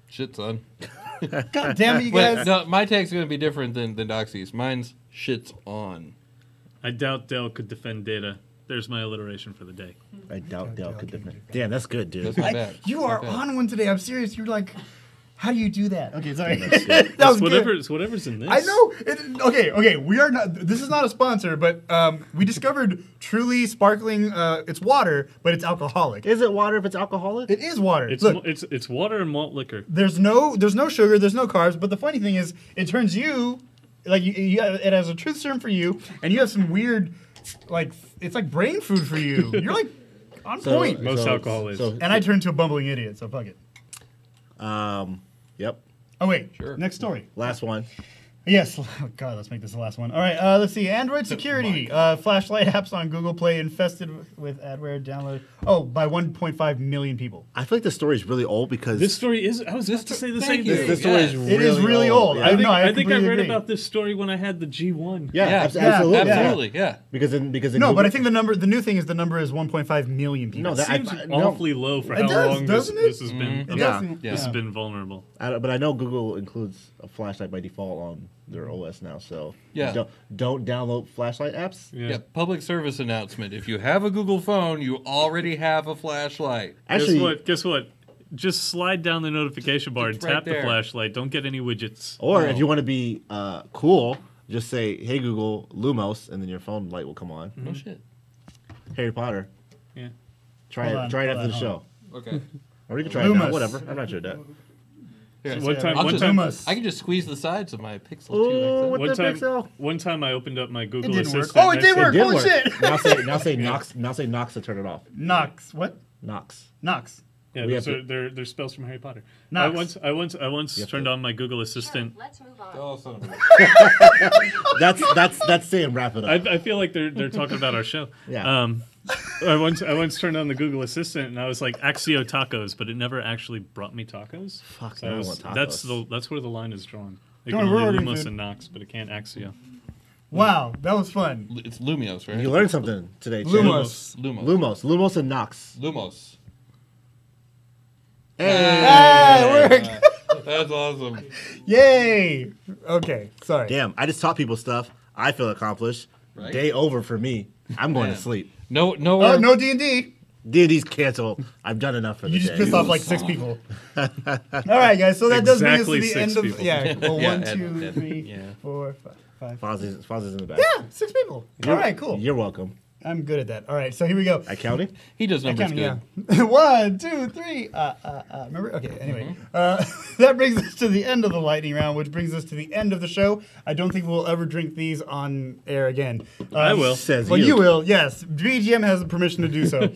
Shit, son. God damn it, you guys. Wait, no, my tag's going to be different than Doxy's. Mine's shit's on. I doubt Dell could defend data. There's my alliteration for the day. I doubt Dell could defend. Damn, that's good, dude. That's not bad. You Not are bad. on one today. I'm serious. You're like, how do you do that? Okay, sorry. That's good. That was It's good. whatever's in this. I know. Okay. We are not. This is not a sponsor, but we discovered truly sparkling. It's water, but it's alcoholic. Is it water if it's alcoholic? It is water. It's Look, it's water and malt liquor. there's no sugar, there's no carbs. But the funny thing is, it turns you like it has a truth serum for you, and you have some weird, like it's like brain food for you. You're like on point. Most alcohol is. And I turned to a bumbling idiot, so fuck it. Yep. Oh wait, Sure. next story. Last one. Yes. Oh, God, let's make this the last one. All right. Let's see. Android security. Flashlight apps on Google Play infested with adware download. Oh, by 1.5 million people. I feel like the story is really old because This story is. I was just to say the same you. thing. this story is Yes. really It is really old. Yeah. I think I completely read agree. about this story when I had the G1. Yeah, Yeah, absolutely. absolutely, yeah. Because in No, Google, but I think the new thing is the number is 1.5 million people. No, that- Seems no. awfully low for It how does, long doesn't it? this has been. It Yeah. doesn't. Yeah. This has been vulnerable. but I know Google includes a flashlight by default on their OS now. So Yeah. don't download flashlight apps. Yeah. Public service announcement. If you have a Google phone, you already have a flashlight. Actually, Guess what? Just slide down the notification bar and It's right tap the there. flashlight. Don't get any widgets. or if you want to be cool, just say, "Hey Google, Lumos," and then your phone light will come on. No shit. Harry Potter. Yeah. Try Hold it after the on. show, Okay. or you can try it now. Lumos. Whatever. I'm not sure that. Here, One time, I'll one just- time, Lumos. I can just squeeze the sides of my Pixel Oh, 2 what one the time, pixel? one time, I opened up my Google didn't work. Assistant. Oh, it and I did said- work. Did Holy work. shit. Now say Knox. Now say Knox to turn it off. Knox. What? Knox. Knox. Yeah, We those have are they're spells from Harry Potter. Knox. I once turned on my Google Assistant. Let's move on. Oh, son of a... That's saying wrap it up. I feel like they're talking about our show. Yeah. I once turned on the Google Assistant and I was like Axio tacos, but it never actually brought me tacos. Fuck, So I I don't was- want tacos. that's where the line is drawn. It Don't can worry, only we're Lumos ordering and Knox, but it can't Axio. Wow, that was fun. It's Lumios, right? You learned something today, Chad. Lumos. Lumos and Knox. Lumos. Ah, it worked. That's awesome. Yay. Okay, sorry. Damn, I just taught people stuff. I feel accomplished. Right. Day over for me. I'm going Man. to sleep. No, no, Oh, no D&D. D&D's canceled. I've done enough for the You just day. pissed off like 6 people. All right, guys. So that does bring us to Exactly the 6 end of people. yeah. Well, Yeah, 1, and- 2, 3, yeah. 4, 5. Fozzie's in the back. Yeah, 6 people. All right, cool. You're welcome. I'm good at that. All right, so here we go. I counting? He does numbers Counting, good. yeah. 1, 2, 3. Remember? Okay. Anyway, that brings us to the end of the lightning round, which brings us to the end of the show. I don't think we'll ever drink these on air again. I will. Says Well, you. you will. Yes, BGM has the permission to do so.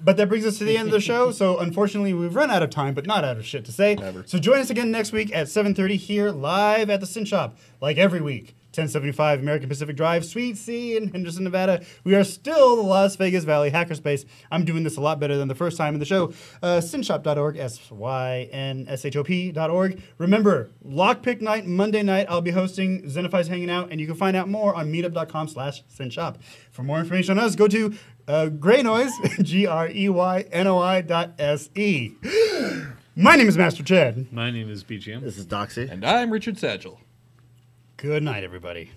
But that brings us to the end of the show. So unfortunately, we've run out of time, but not out of shit to say. Never. So join us again next week at 7:30 here live at the Sin Shop, like every week. 1075 American Pacific Drive, Suite C in Henderson, Nevada. We are still the Las Vegas Valley Hackerspace. I'm doing this a lot better than the first time in the show. Synshop.org, synshop.org. Remember, Lockpick Night, Monday night, I'll be hosting. Zenify's hanging out, and you can find out more on meetup.com/synshop. For more information on us, go to Greynoise, GREYNOI.SE. My name is Master Chad. My name is BGM. This is Doxy. And I'm Richard Satchel. Good night, everybody.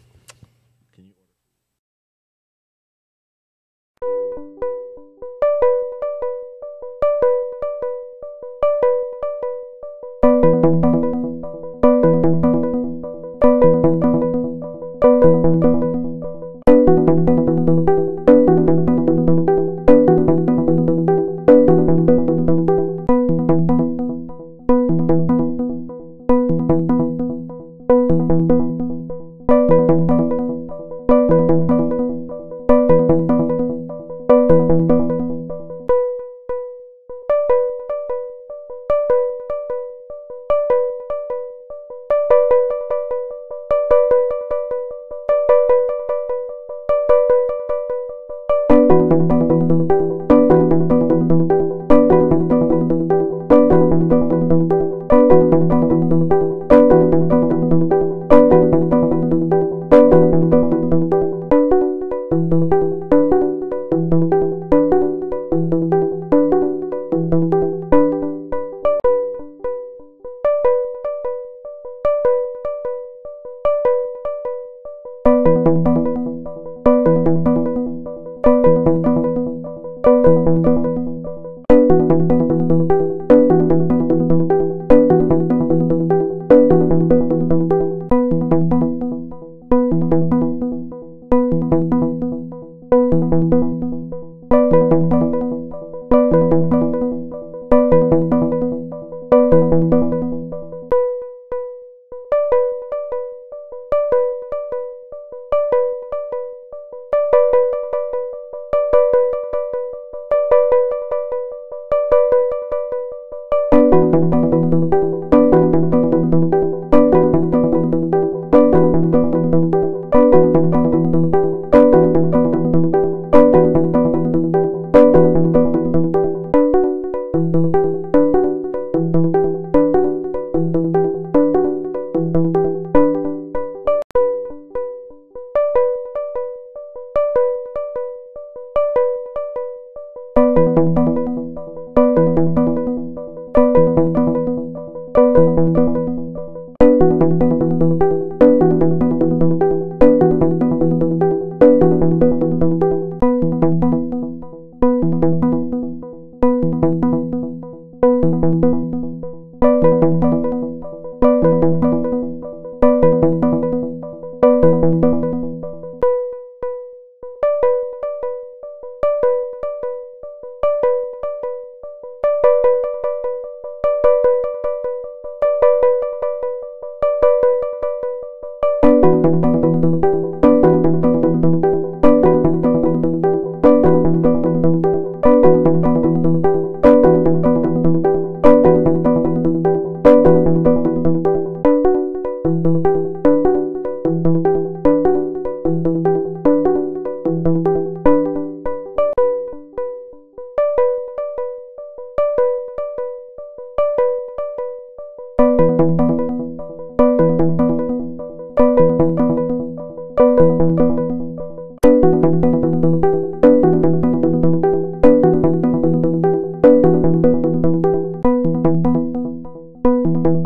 you